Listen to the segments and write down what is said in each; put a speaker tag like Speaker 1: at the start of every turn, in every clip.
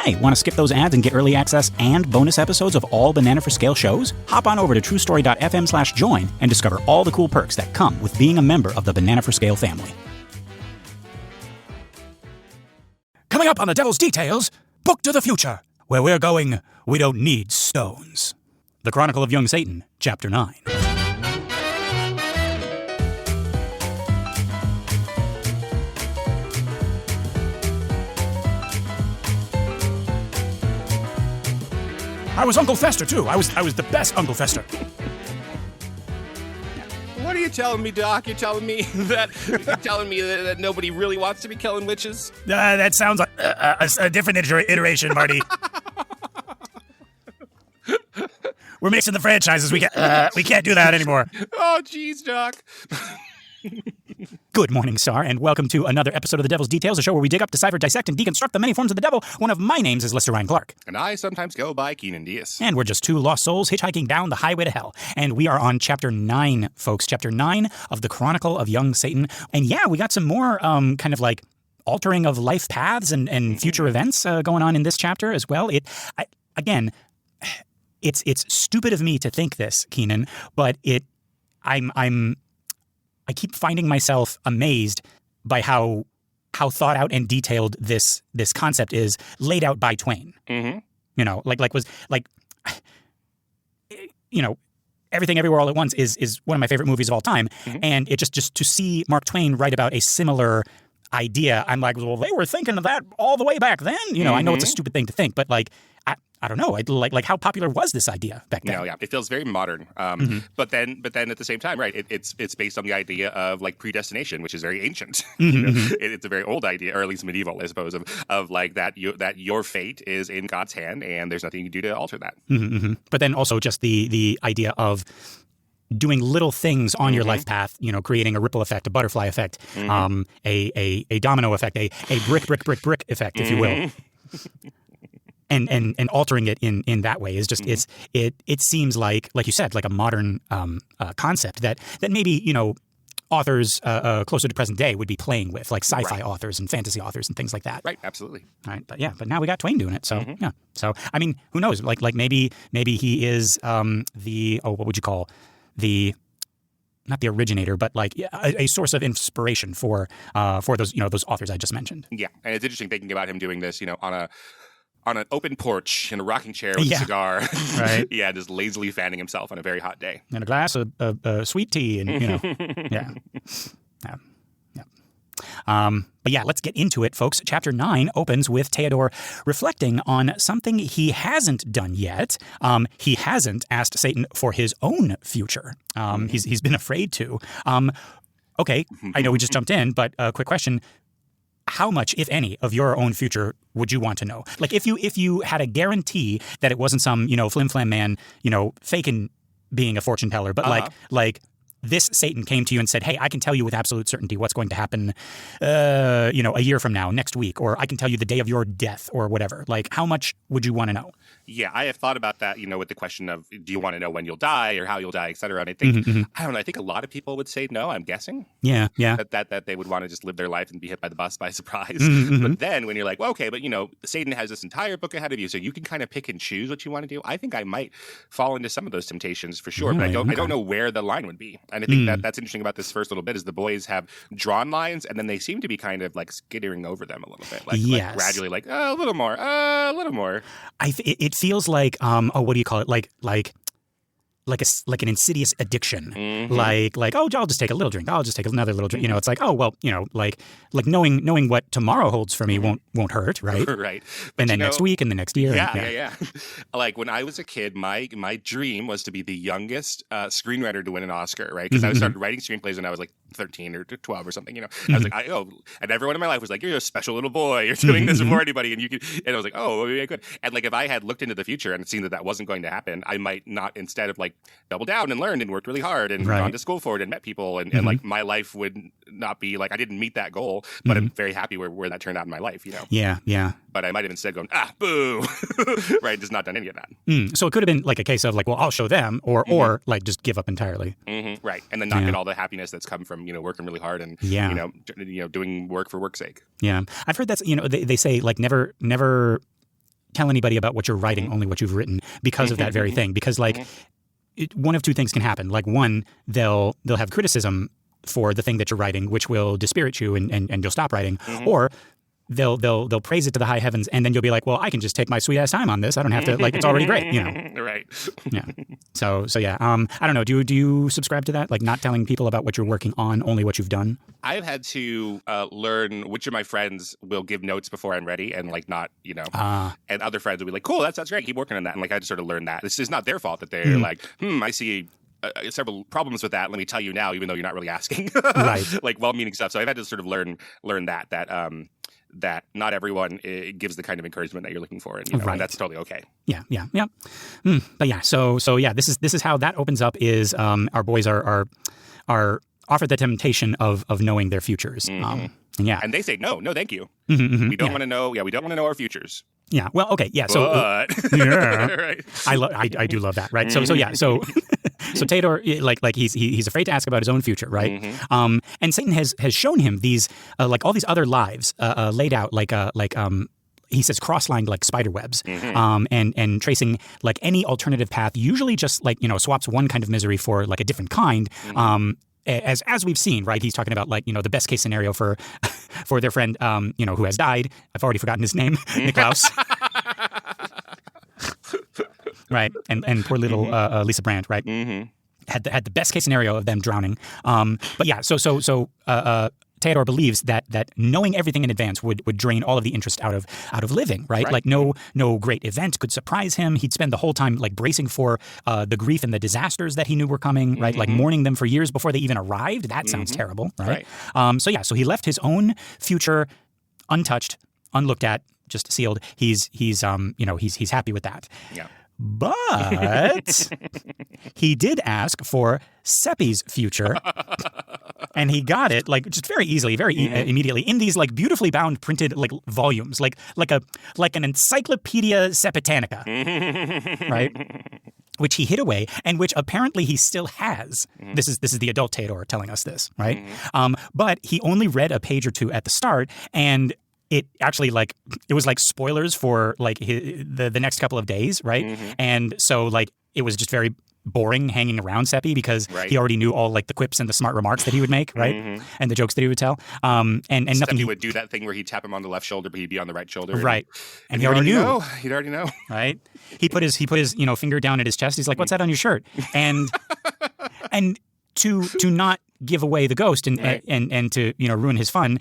Speaker 1: Hey, want to skip those ads and get early access and bonus episodes of all Banana for Scale shows? Hop on over to truestory.fm/join and discover all the cool perks that come with being a member of the Banana for Scale family.
Speaker 2: Coming up on The Devil's Details, Book to the Future. Where we're going, we don't need stones.
Speaker 1: The Chronicle of Young Satan, Chapter 9.
Speaker 2: I was Uncle Fester, too. I was the best Uncle Fester.
Speaker 3: What are you telling me, Doc? You're telling me that nobody really wants to be killing witches?
Speaker 2: That sounds like a different iteration, Marty. We're mixing the franchises. We can't do that anymore.
Speaker 3: Oh, jeez, Doc.
Speaker 1: Good morning, Sar, and welcome to another episode of The Devil's Details, a show where we dig up, decipher, dissect, and deconstruct the many forms of the devil. One of my names is Lester Ryan Clark.
Speaker 3: And I sometimes go by Keenan Diaz.
Speaker 1: And we're just two lost souls hitchhiking down the highway to hell. And we are on Chapter 9, folks. Chapter 9 of the Chronicle of Young Satan. And yeah, we got some more kind of like altering of life paths and future events going on in this chapter as well. It's stupid of me to think this, Keenan, but I keep finding myself amazed by how thought out and detailed this concept is laid out by Twain.
Speaker 3: Mm-hmm.
Speaker 1: You know, Everything Everywhere All at Once is one of my favorite movies of all time, and it just to see Mark Twain write about a similar idea, I'm like, well, they were thinking of that all the way back then. You know, I know it's a stupid thing to think, but like, I don't know. Like how popular was this idea back then?
Speaker 3: No, yeah, it feels very modern. But then at the same time, right? It's based on the idea of like predestination, which is very ancient. It's a very old idea, or at least medieval, I suppose, of like that your fate is in God's hand, and there's nothing you can do to alter that.
Speaker 1: But then also just the idea of doing little things on your life path, you know, creating a ripple effect, a butterfly effect, a domino effect, a brick effect, if you will. And altering it in that way is just it seems like you said, like a modern concept that maybe, you know, authors closer to present day would be playing with, like sci-fi authors and fantasy authors and things like that.
Speaker 3: Right, absolutely.
Speaker 1: Right, but now we got Twain doing it, so yeah. So I mean, who knows? Like maybe he is what would you call not the originator, but like a source of inspiration for those, you know, those authors I just mentioned.
Speaker 3: Yeah, and it's interesting thinking about him doing this, you know, on an open porch in a rocking chair with a cigar. Right. Yeah, just lazily fanning himself on a very hot day.
Speaker 1: And a glass of sweet tea, and, you know, yeah. But yeah, let's get into it, folks. Chapter 9 opens with Theodore reflecting on something he hasn't done yet. He hasn't asked Satan for his own future. He's been afraid to. Okay, I know we just jumped in, but a quick question. How much, if any, of your own future would you want to know? Like, if you had a guarantee that it wasn't some, you know, flim-flam man, you know, faking being a fortune teller, but like this Satan came to you and said, hey, I can tell you with absolute certainty what's going to happen, you know, a year from now, next week, or I can tell you the day of your death or whatever. Like, how much would you want to know?
Speaker 3: Yeah, I have thought about that, you know, with the question of, do you want to know when you'll die or how you'll die, et cetera? And I think, I don't know, I think a lot of people would say no, I'm guessing.
Speaker 1: Yeah.
Speaker 3: That they would want to just live their life and be hit by the bus by surprise. But then when you're like, well, okay, but, you know, Satan has this entire book ahead of you, so you can kind of pick and choose what you want to do. I think I might fall into some of those temptations for sure, but I don't know where the line would be. And I think that's interesting about this first little bit is the boys have drawn lines, and then they seem to be kind of like skittering over them a little bit, like gradually, like a little more.
Speaker 1: It feels like what do you call it? Like an insidious addiction. Like oh, I'll just take a little drink. I'll just take another little drink. You know, it's like, oh well, you know, like knowing what tomorrow holds for me won't hurt, right?
Speaker 3: Right. But
Speaker 1: and then next week and the next year.
Speaker 3: Yeah. Like when I was a kid, my dream was to be the youngest screenwriter to win an Oscar, right? Because I started writing screenplays when I was like 13 or 12 or something. You know, I was like, and everyone in my life was like, you're a special little boy. You're doing this before anybody, and you can. And I was like, oh, maybe I could. And like if I had looked into the future and seen that wasn't going to happen, I might not, instead of like doubled down and learned and worked really hard and gone to school for it and met people and like my life would not be like I didn't meet that goal, but I'm very happy where that turned out in my life, you know.
Speaker 1: Yeah.
Speaker 3: But I might have instead gone, boo, right? Just not done any of that.
Speaker 1: So it could have been like a case of like, well, I'll show them, or like just give up entirely.
Speaker 3: Right, and then not get all the happiness that's come from, you know, working really hard and you know doing work for work's sake.
Speaker 1: Yeah, I've heard that's, you know, they say like never tell anybody about what you're writing, only what you've written, because of that very thing. Because like one of two things can happen. Like one, they'll have criticism for the thing that you're writing, which will dispirit you and you'll stop writing. Or they'll praise it to the high heavens, and then you'll be like, well, I can just take my sweet ass time on this. I don't have to, like, it's already great, you know.
Speaker 3: Right.
Speaker 1: Yeah. So yeah. I don't know. Do you subscribe to that? Like not telling people about what you're working on, only what you've done?
Speaker 3: I've had to learn which of my friends will give notes before I'm ready and like not, you know, and other friends will be like, cool, that's great. Keep working on that. And like, I just sort of learned that. This is not their fault that they're like, I see several problems with that. Let me tell you now, even though you're not really asking.
Speaker 1: Right.
Speaker 3: Like well-meaning stuff. So I've had to sort of learn that not everyone gives the kind of encouragement that you're looking for, and, you know, and that's totally okay.
Speaker 1: Yeah. But yeah, so yeah, this is how that opens up. Is our boys are offered the temptation of knowing their futures. And they say no, thank you. We don't want to know. Yeah, we don't want to know our futures. Yeah. Well, okay. Yeah. So
Speaker 3: right.
Speaker 1: I do love that. Right. So yeah. So Theodore, like he's afraid to ask about his own future, right? And Satan has shown him these like all these other lives laid out like he says cross-lined like spider webs, and tracing like any alternative path, usually just like, you know, swaps one kind of misery for like a different kind. As we've seen, right? He's talking about like, you know, the best case scenario for their friend, you know, who has died. I've already forgotten his name, Niklaus. Right, and poor little Lisa Brandt, right? Had the best case scenario of them drowning. But yeah, so Theodore believes that knowing everything in advance would drain all of the interest out of living, right? Like no great event could surprise him. He'd spend the whole time like bracing for the grief and the disasters that he knew were coming, right? Like mourning them for years before they even arrived. That sounds terrible, right? So he left his own future untouched, unlooked at, just sealed. He's happy with that. Yeah. But he did ask for Seppi's future, and he got it like just very easily, immediately in these like beautifully bound printed like volumes, like an encyclopedia Sepitanica, right? Which he hid away, and which apparently he still has. This is the adult Theodore telling us this, right? But he only read a page or two at the start, and it actually like it was like spoilers for like the next couple of days, right? And so like it was just very boring hanging around Seppi because he already knew all like the quips and the smart remarks that he would make, right? And the jokes that he would tell. And nothing.
Speaker 3: Seppi would do that thing where he'd tap him on the left shoulder, but he'd be on the right shoulder,
Speaker 1: right? And he already knew.
Speaker 3: He'd already know,
Speaker 1: right? He put his finger down at his chest. He's like, "What's that on your shirt?" And to not give away the ghost and to ruin his fun,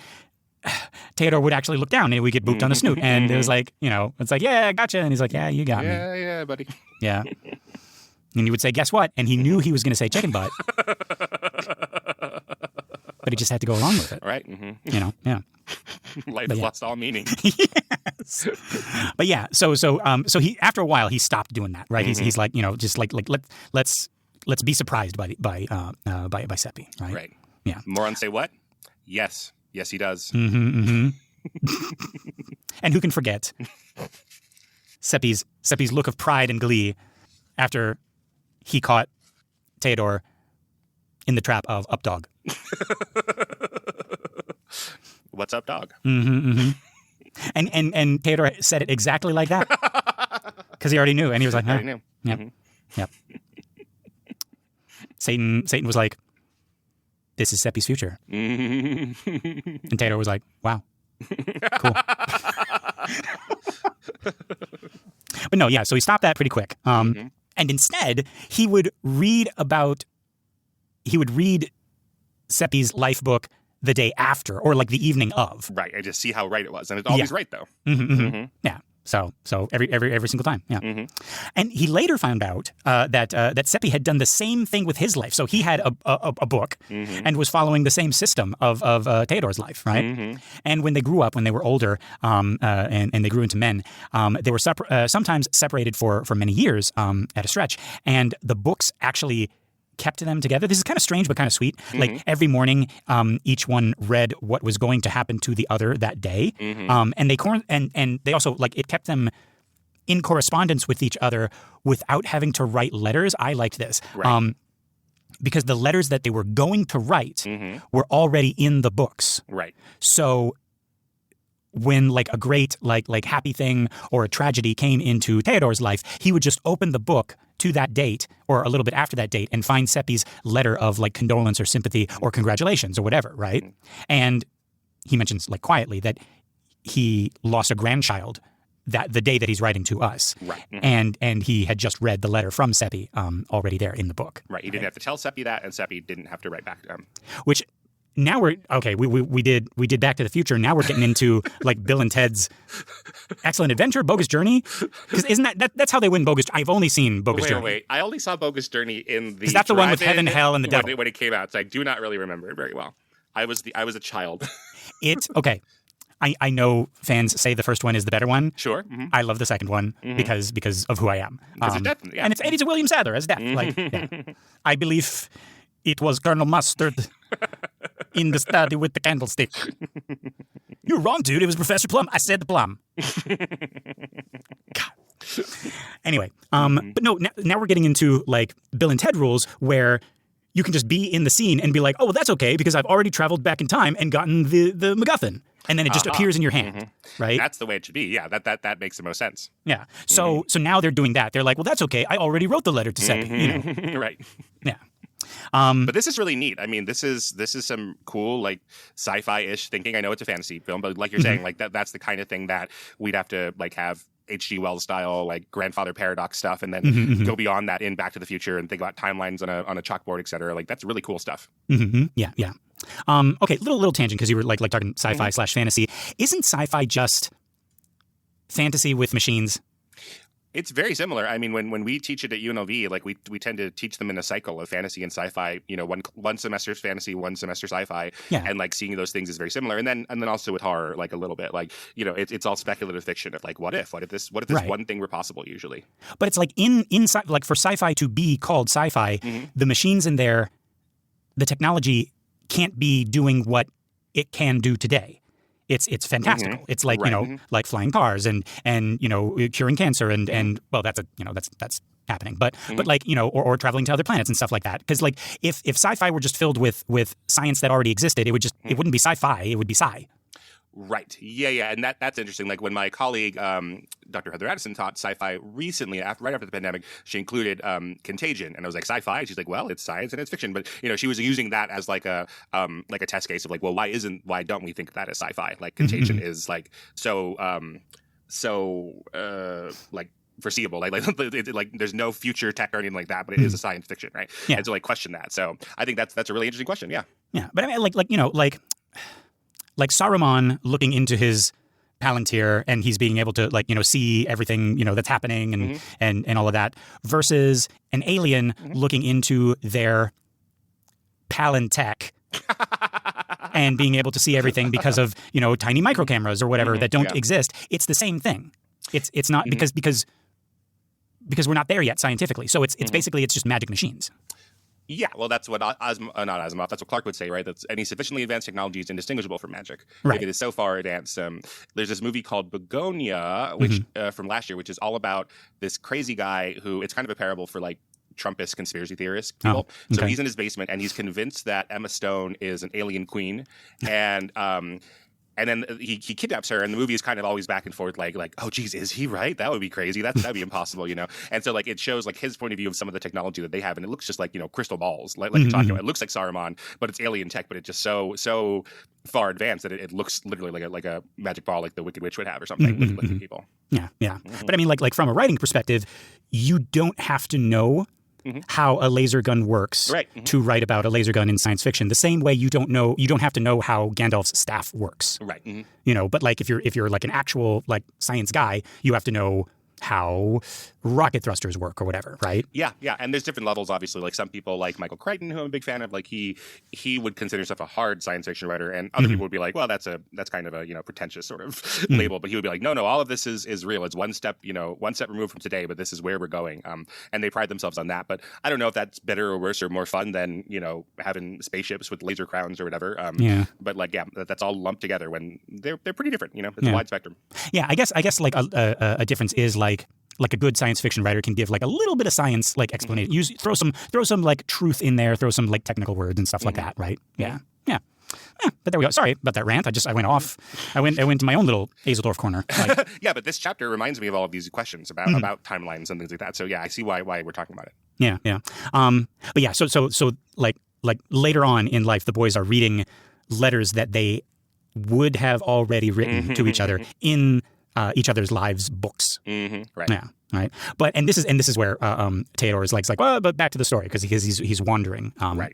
Speaker 1: Theodore would actually look down and we get booped on the snoot. And it was like, it's like, yeah, gotcha. And he's like, yeah, you got me.
Speaker 3: Yeah, buddy.
Speaker 1: Yeah. And he would say, guess what? And he knew he was going to say chicken butt. But he just had to go along with it.
Speaker 3: Right.
Speaker 1: Yeah.
Speaker 3: Life has lost all meaning.
Speaker 1: Yes. But yeah, so he, after a while, he stopped doing that, right? He's like, just like let's be surprised by Seppi, right?
Speaker 3: Right.
Speaker 1: Yeah.
Speaker 3: Moron say what? Yes. Yes, he does.
Speaker 1: And who can forget Seppi's look of pride and glee after he caught Theodore in the trap of up dog.
Speaker 3: What's up, dog?
Speaker 1: And Theodore said it exactly like that because he already knew, and he was like,
Speaker 3: I knew.
Speaker 1: Yep. Satan was like, this is Seppi's future. And Theodore was like, wow, cool. But no, yeah, so he stopped that pretty quick. And instead, he would read Seppi's life book the day after, or like the evening of.
Speaker 3: Right, I just see how right it was. And it's always right, though.
Speaker 1: Yeah. So every single time, yeah. And he later found out that Seppi had done the same thing with his life. So he had a book and was following the same system of Theodore's life, right? And when they grew up, when they were older, and they grew into men, they were sometimes separated for many years at a stretch. And the books actually kept them together. This is kind of strange, but kind of sweet. Like every morning, each one read what was going to happen to the other that day. And they also like it kept them in correspondence with each other without having to write letters. I liked this. Right. Because the letters that they were going to write were already in the books.
Speaker 3: Right.
Speaker 1: So when like a great like happy thing or a tragedy came into Theodore's life, he would just open the book to that date or a little bit after that date and find Seppi's letter of like condolence or sympathy or congratulations or whatever, right? And he mentions like quietly that he lost a grandchild that the day that he's writing to us,
Speaker 3: right?
Speaker 1: And he had just read the letter from Seppi already there in the book,
Speaker 3: right? He didn't have to tell Seppi that, and Seppi didn't have to write back to him.
Speaker 1: Which now we're okay. We did Back to the Future. Now we're getting into like Bill and Ted's Excellent Adventure, Bogus Journey. Because isn't that's how they win Bogus? I've only seen Bogus Journey.
Speaker 3: Wait. I only saw Bogus Journey in the.
Speaker 1: Is that the one with heaven, hell, and the devil?
Speaker 3: When it came out, so I do not really remember it very well. I was a child.
Speaker 1: Okay. I know fans say the first one is the better one.
Speaker 3: Sure. Mm-hmm.
Speaker 1: I love the second one because of who I am.
Speaker 3: Yeah.
Speaker 1: And it's a William Sadler as Death. Like, yeah. I believe it was Colonel Mustard in the study with the candlestick. You're wrong, dude. It was Professor Plum. I said the plum. God. Anyway, but no, now we're getting into like Bill and Ted rules where you can just be in the scene and be like, oh, well, that's okay because I've already traveled back in time and gotten the MacGuffin. And then it just appears in your hand, right?
Speaker 3: That's the way it should be. Yeah, that makes the most sense.
Speaker 1: Yeah. So now they're doing that. They're like, well, that's okay. I already wrote the letter to Seppi. You know?
Speaker 3: Right.
Speaker 1: Yeah.
Speaker 3: But this is really neat. I mean, this is some cool like sci-fi-ish thinking. I know it's a fantasy film, but like you're saying, like that's the kind of thing that we'd have to like have H.G. Wells style like grandfather paradox stuff, and then go beyond that in Back to the Future and think about timelines on a chalkboard, et cetera. Like that's really cool stuff.
Speaker 1: Yeah. Okay, little tangent because you were like talking sci-fi / fantasy. Isn't sci-fi just fantasy with machines?
Speaker 3: It's very similar. I mean, when we teach it at UNLV, like we tend to teach them in a cycle of fantasy and sci-fi. You know, one semester's fantasy, one semester sci-fi, and like seeing those things is very similar. And then also with horror, like a little bit, like you know, it's all speculative fiction of like what if this right. one thing were possible usually.
Speaker 1: But it's like in like for sci-fi to be called sci-fi, the machines in there, the technology can't be doing what it can do today. It's fantastical. It's like, you know, like flying cars and you know, curing cancer and well, that's happening. But like, you know, or traveling to other planets and stuff like that. Because like if sci-fi were just filled with science that already existed, it wouldn't be sci-fi. It would be sci.
Speaker 3: Right. Yeah. And that's interesting. Like when my colleague, Dr. Heather Addison, taught sci-fi recently, right after the pandemic, she included Contagion. And I was like, sci-fi? She's like, well, it's science and it's fiction. But, you know, she was using that as like a test case of like, well, why don't we think that is sci-fi? Like Contagion is like so like foreseeable. Like there's no future tech or anything like that, but it is a science fiction, right? Yeah. And so like question that. So I think that's a really interesting question. Yeah.
Speaker 1: Yeah. But I mean, like you know, like Saruman looking into his Palantir and he's being able to like, you know, see everything, you know, that's happening and all of that versus an alien looking into their Palantech and being able to see everything because of, you know, tiny micro cameras or whatever that don't exist. It's the same thing. It's not because we're not there yet scientifically. So it's basically it's just magic machines.
Speaker 3: Yeah, well, that's what not Asimov. That's what Clark would say, right? That's any sufficiently advanced technology is indistinguishable from magic.
Speaker 1: Right.
Speaker 3: Like it is so far advanced. There's this movie called Begonia, which from last year, which is all about this crazy guy who it's kind of a parable for like Trumpist conspiracy theorists people.
Speaker 1: Oh, okay.
Speaker 3: So he's in his basement and he's convinced that Emma Stone is an alien queen, and then he kidnaps her, and the movie is kind of always back and forth, like, oh, geez, is he right? That would be crazy. That'd be impossible, you know? And so, like, it shows, like, his point of view of some of the technology that they have, and it looks just like, you know, crystal balls, like you're talking about. It looks like Saruman, but it's alien tech, but it's just so far advanced that it looks literally like a magic ball like the Wicked Witch would have or something with people.
Speaker 1: Yeah. But I mean, like from a writing perspective, you don't have to know how a laser gun works to write about a laser gun in science fiction. The same way you don't have to know how Gandalf's staff works.
Speaker 3: Right.
Speaker 1: You know, but like if you're like an actual like science guy, you have to know how rocket thrusters work or whatever, right?
Speaker 3: Yeah. And there's different levels, obviously. Like some people like Michael Crichton, who I'm a big fan of, like he would consider himself a hard science fiction writer, and other people would be like, well, that's kind of a, you know, pretentious sort of label. But he would be like, no, all of this is real. It's one step removed from today, but this is where we're going. And they pride themselves on that. But I don't know if that's better or worse or more fun than, you know, having spaceships with laser crowns or whatever. But like, that's all lumped together when they're pretty different. You know, it's a wide spectrum.
Speaker 1: Yeah, I guess like a difference is like a good science fiction writer can give like a little bit of science like explanation. Throw some like truth in there, throw some like technical words and stuff like that, right? Yeah. But there we go. Sorry about that rant. I went off. I went to my own little Azeldorf corner. Like,
Speaker 3: Yeah, but this chapter reminds me of all of these questions about timelines and things like that. So yeah, I see why we're talking about it.
Speaker 1: yeah. But yeah. So like later on in life, the boys are reading letters that they would have already written to each other in each other's lives' books.
Speaker 3: Right.
Speaker 1: Yeah. Right. And this is where Theodore is like, well, but back to the story because he's wandering.
Speaker 3: Right.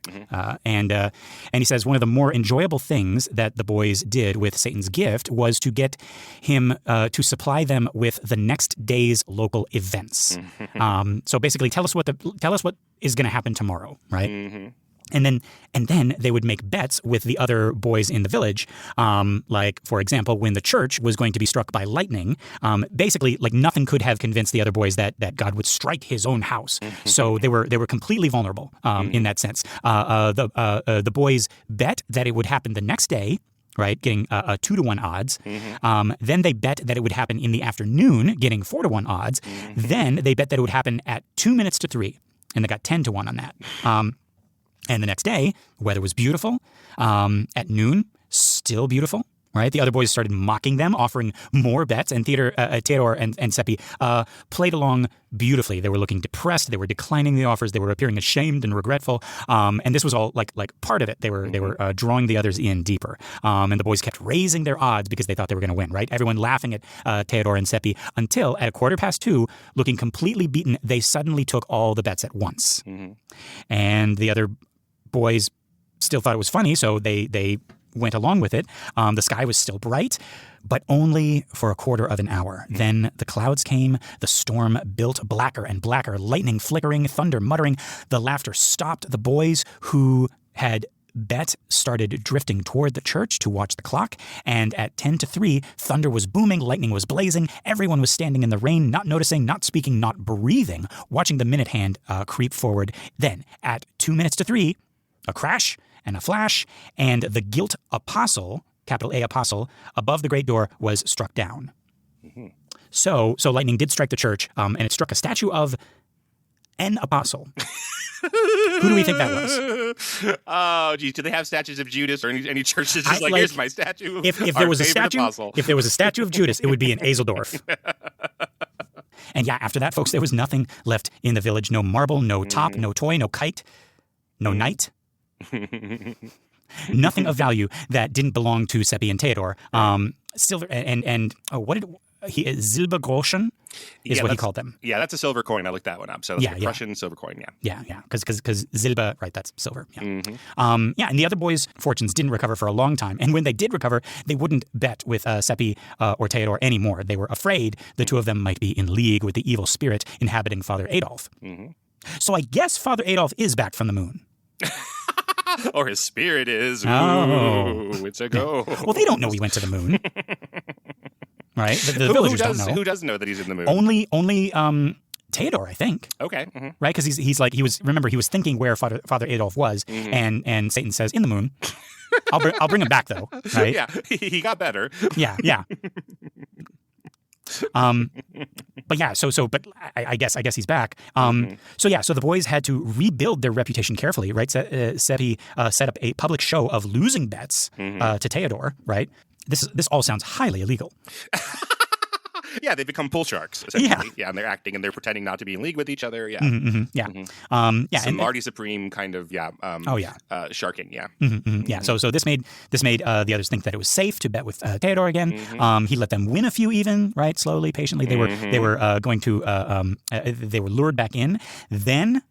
Speaker 1: And he says one of the more enjoyable things that the boys did with Satan's gift was to get him to supply them with the next day's local events. So basically, tell us what is going to happen tomorrow, right? And then they would make bets with the other boys in the village. Like, for example, when the church was going to be struck by lightning, basically, like nothing could have convinced the other boys that God would strike his own house. So they were completely vulnerable in that sense. The boys bet that it would happen the next day. Right, getting 2-to-1 odds. Then they bet that it would happen in the afternoon, getting 4-to-1 odds. Then they bet that it would happen at 2 minutes to 3, and they got 10-to-1 on that. And the next day, weather was beautiful. At noon, still beautiful. Right, the other boys started mocking them, offering more bets, and Theodore and Seppi played along beautifully. They were looking depressed. They were declining the offers. They were appearing ashamed and regretful. And this was all like part of it. They were drawing the others in deeper. And the boys kept raising their odds because they thought they were going to win. Right, everyone laughing at Theodore and Seppi until at 2:15, looking completely beaten, they suddenly took all the bets at once. And the other boys still thought it was funny, so they went along with it. The sky was still bright, but only for a quarter of an hour. Then the clouds came, the storm built blacker and blacker, lightning flickering, thunder muttering. The laughter stopped. The boys who had bet started drifting toward the church to watch the clock, and at 2:50, thunder was booming, lightning was blazing. Everyone was standing in the rain, not noticing, not speaking, not breathing, watching the minute hand creep forward. Then, at 2:03, a crash and a flash, and the gilt apostle, capital A apostle, above the great door was struck down. So lightning did strike the church, and it struck a statue of an apostle. Who do we think that was?
Speaker 3: Oh, geez. Do they have statues of Judas or any churches just here's my statue?
Speaker 1: If there was a statue of Judas, it would be in Azeldorf. And yeah, after that, folks, there was nothing left in the village. No marble, no top, no toy, no kite, no knight. Nothing of value that didn't belong to Seppi and Theodore. Silver and Silbergroschen is what he called them.
Speaker 3: Yeah, that's a silver coin. I looked that one up. So that's a Prussian silver coin.
Speaker 1: Yeah. Because Silber, right? That's silver. Yeah. And the other boys' fortunes didn't recover for a long time. And when they did recover, they wouldn't bet with Seppi or Theodore anymore. They were afraid the two of them might be in league with the evil spirit inhabiting Father Adolf. So I guess Father Adolf is back from the moon.
Speaker 3: Or his spirit is.
Speaker 1: Ooh,
Speaker 3: it's a go.
Speaker 1: Well, they don't know he went to the moon. Right? The villagers don't know.
Speaker 3: Who doesn't know that he's in the moon?
Speaker 1: Only Theodore, I think.
Speaker 3: Okay.
Speaker 1: Right? Because he was thinking where Father Adolf was, and Satan says, in the moon. I'll bring him back, though. Right?
Speaker 3: Yeah, he got better.
Speaker 1: Yeah. But yeah, but I guess he's back. So the boys had to rebuild their reputation carefully, right? Seppi set up a public show of losing bets to Theodore, right? This all sounds highly illegal.
Speaker 3: Yeah, they become pool sharks, essentially. Yeah, and they're acting and they're pretending not to be in league with each other. Yeah. Some Marty Supreme kind of, sharking, yeah.
Speaker 1: Yeah, so this made the others think that it was safe to bet with Theodore again. He let them win a few even, right? Slowly, patiently. They were lured back in. Then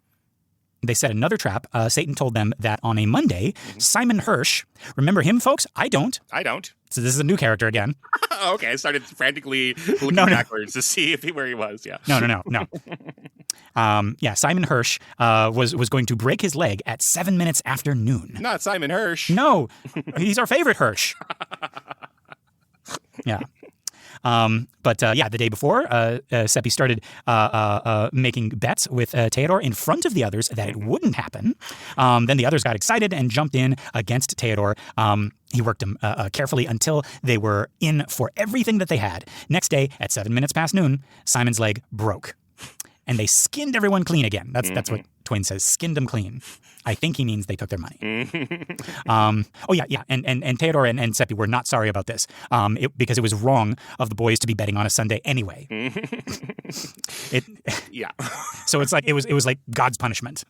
Speaker 1: they set another trap. Satan told them that on a Monday, Simon Hirsch, remember him, folks? I don't. So this is a new character again.
Speaker 3: Okay, I started frantically looking backwards to see where he was. Yeah.
Speaker 1: No. Simon Hirsch was going to break his leg at 7 minutes after noon.
Speaker 3: Not Simon Hirsch.
Speaker 1: No, he's our favorite Hirsch. Yeah. The day before, Seppi started making bets with Theodore in front of the others that it wouldn't happen. Then the others got excited and jumped in against Theodore. He worked them carefully until they were in for everything that they had. Next day, at 7 minutes past noon, Simon's leg broke. And they skinned everyone clean again. That's what Twain says, skinned them clean. I think he means they took their money. And Theodore and Seppi were not sorry about this because it was wrong of the boys to be betting on a Sunday anyway. So it's like it was like God's punishment.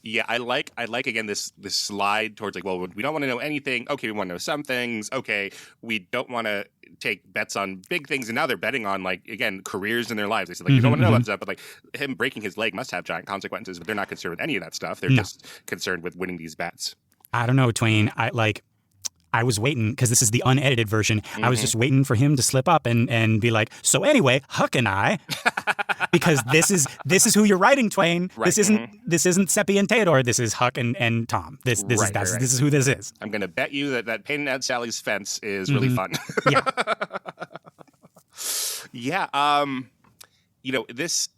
Speaker 3: Yeah, I like again this slide towards like, well, we don't want to know anything. Okay, we want to know some things. Okay, we don't want to take bets on big things, and now they're betting on like again careers in their lives. They said like you don't want to know about stuff, but like him breaking his leg must have giant consequences. But they're not concerned with any of that stuff. They're just concerned with winning these bets.
Speaker 1: I don't know, Twain. I was waiting because this is the unedited version. I was just waiting for him to slip up and be like, so anyway, Huck and I, because this is who you're writing, Twain. Right. This isn't Seppi and Theodore. This is Huck and Tom. This is who this is.
Speaker 3: I'm going to bet you that painting Aunt Sally's fence is really fun. Yeah.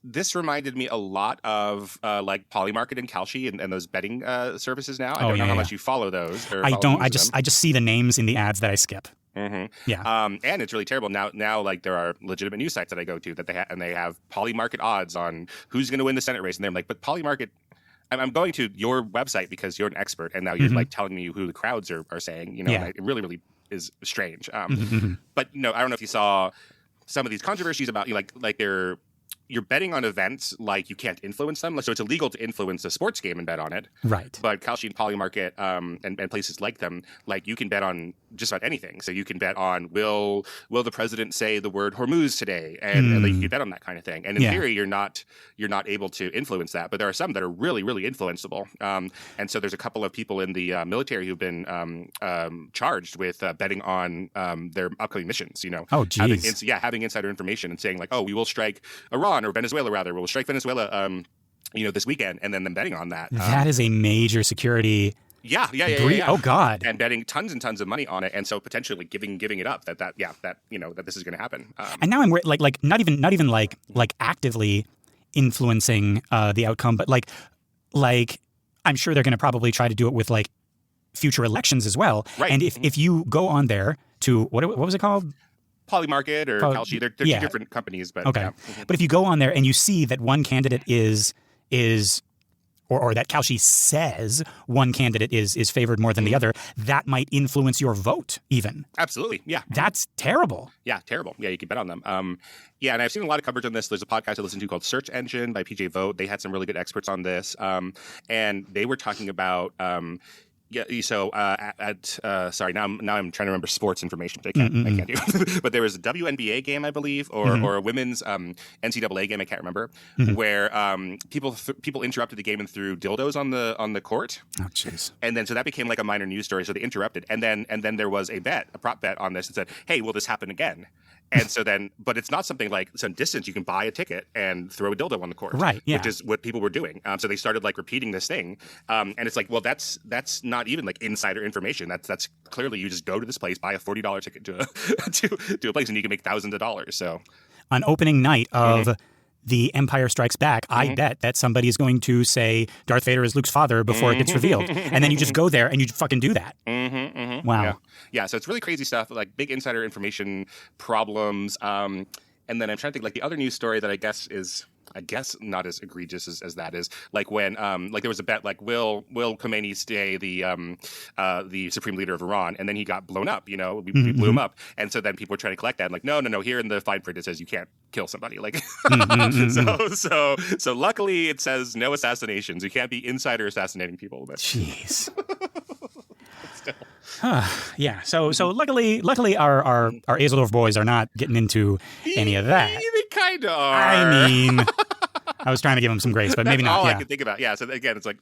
Speaker 3: This reminded me a lot of like Polymarket and Kalshi and those betting services now. I don't know how much you follow those.
Speaker 1: I don't. I just see the names in the ads that I skip.
Speaker 3: Yeah. And it's really terrible now. Like there are legitimate news sites that I go to that they have Polymarket odds on who's going to win the Senate race, and they're like, but Polymarket. I'm going to your website because you're an expert, and now you're like telling me who the crowds are saying. And it really, really is strange. But I don't know if you saw some of these controversies about like you're betting on events like you can't influence them. So it's illegal to influence a sports game and bet on it.
Speaker 1: Right.
Speaker 3: But Kalshi and Polymarket and places like them, like you can bet on just about anything. So you can bet on will the president say the word Hormuz today? And like, you can bet on that kind of thing. And in theory, you're not able to influence that. But there are some that are really, really influenceable. And so there's a couple of people in the military who've been charged with betting on their upcoming missions.
Speaker 1: Oh, geez.
Speaker 3: Having insider information and saying like, oh, we will strike Iran or Venezuela rather. We'll strike Venezuela, this weekend, and then them betting on that.
Speaker 1: That is a major security.
Speaker 3: Yeah.
Speaker 1: Oh God.
Speaker 3: And betting tons and tons of money on it, and so potentially giving it up that this is going to happen.
Speaker 1: And now I'm like not even like actively influencing the outcome, but like I'm sure they're going to probably try to do it with like future elections as well.
Speaker 3: Right.
Speaker 1: And if you go on there to what was it called?
Speaker 3: Polymarket or Kalshi, they're two different companies, but
Speaker 1: okay. But if you go on there and you see that one candidate is or that Kalshi says one candidate is favored more than the other, that might influence your vote even.
Speaker 3: Absolutely, yeah.
Speaker 1: That's terrible.
Speaker 3: Yeah, terrible. Yeah, you can bet on them. And I've seen a lot of coverage on this. There's a podcast I listen to called Search Engine by PJ Vogt. They had some really good experts on this, and they were talking about. So sorry, now I'm trying to remember sports information. I can't do. But there was a WNBA game, I believe, or a women's NCAA game. I can't remember where people interrupted the game and threw dildos on the court.
Speaker 1: Oh, jeez.
Speaker 3: And then so that became like a minor news story. So they interrupted, and then there was a prop bet on this, and said, "Hey, will this happen again?" And so then, but it's not something like some distance. You can buy a ticket and throw a dildo on the court,
Speaker 1: right? Yeah,
Speaker 3: which is what people were doing. So they started like repeating this thing, and it's like, well, that's not even like insider information. That's clearly you just go to this place, buy a $40 ticket to a place, and you can make thousands of dollars. So
Speaker 1: on opening night of The Empire Strikes Back, I bet that somebody is going to say Darth Vader is Luke's father before it gets revealed, and then you just go there and you fucking do that. Wow.
Speaker 3: Yeah. So it's really crazy stuff, like big insider information problems. And then I'm trying to think, like the other news story that I guess not as egregious as that is, like when like there was a bet like will Khomeini stay the supreme leader of Iran, and then he got blown up. We blew him up, and so then people were trying to collect that. And like no, here in the fine print it says you can't kill somebody. Like so luckily it says no assassinations. You can't be insider assassinating people. But
Speaker 1: jeez. Yeah. So luckily our Azeldorf boys are not getting into any of that.
Speaker 3: They kind of are.
Speaker 1: I mean, I was trying to give them some grace, but maybe not.
Speaker 3: All I could think about. Yeah. So again, it's like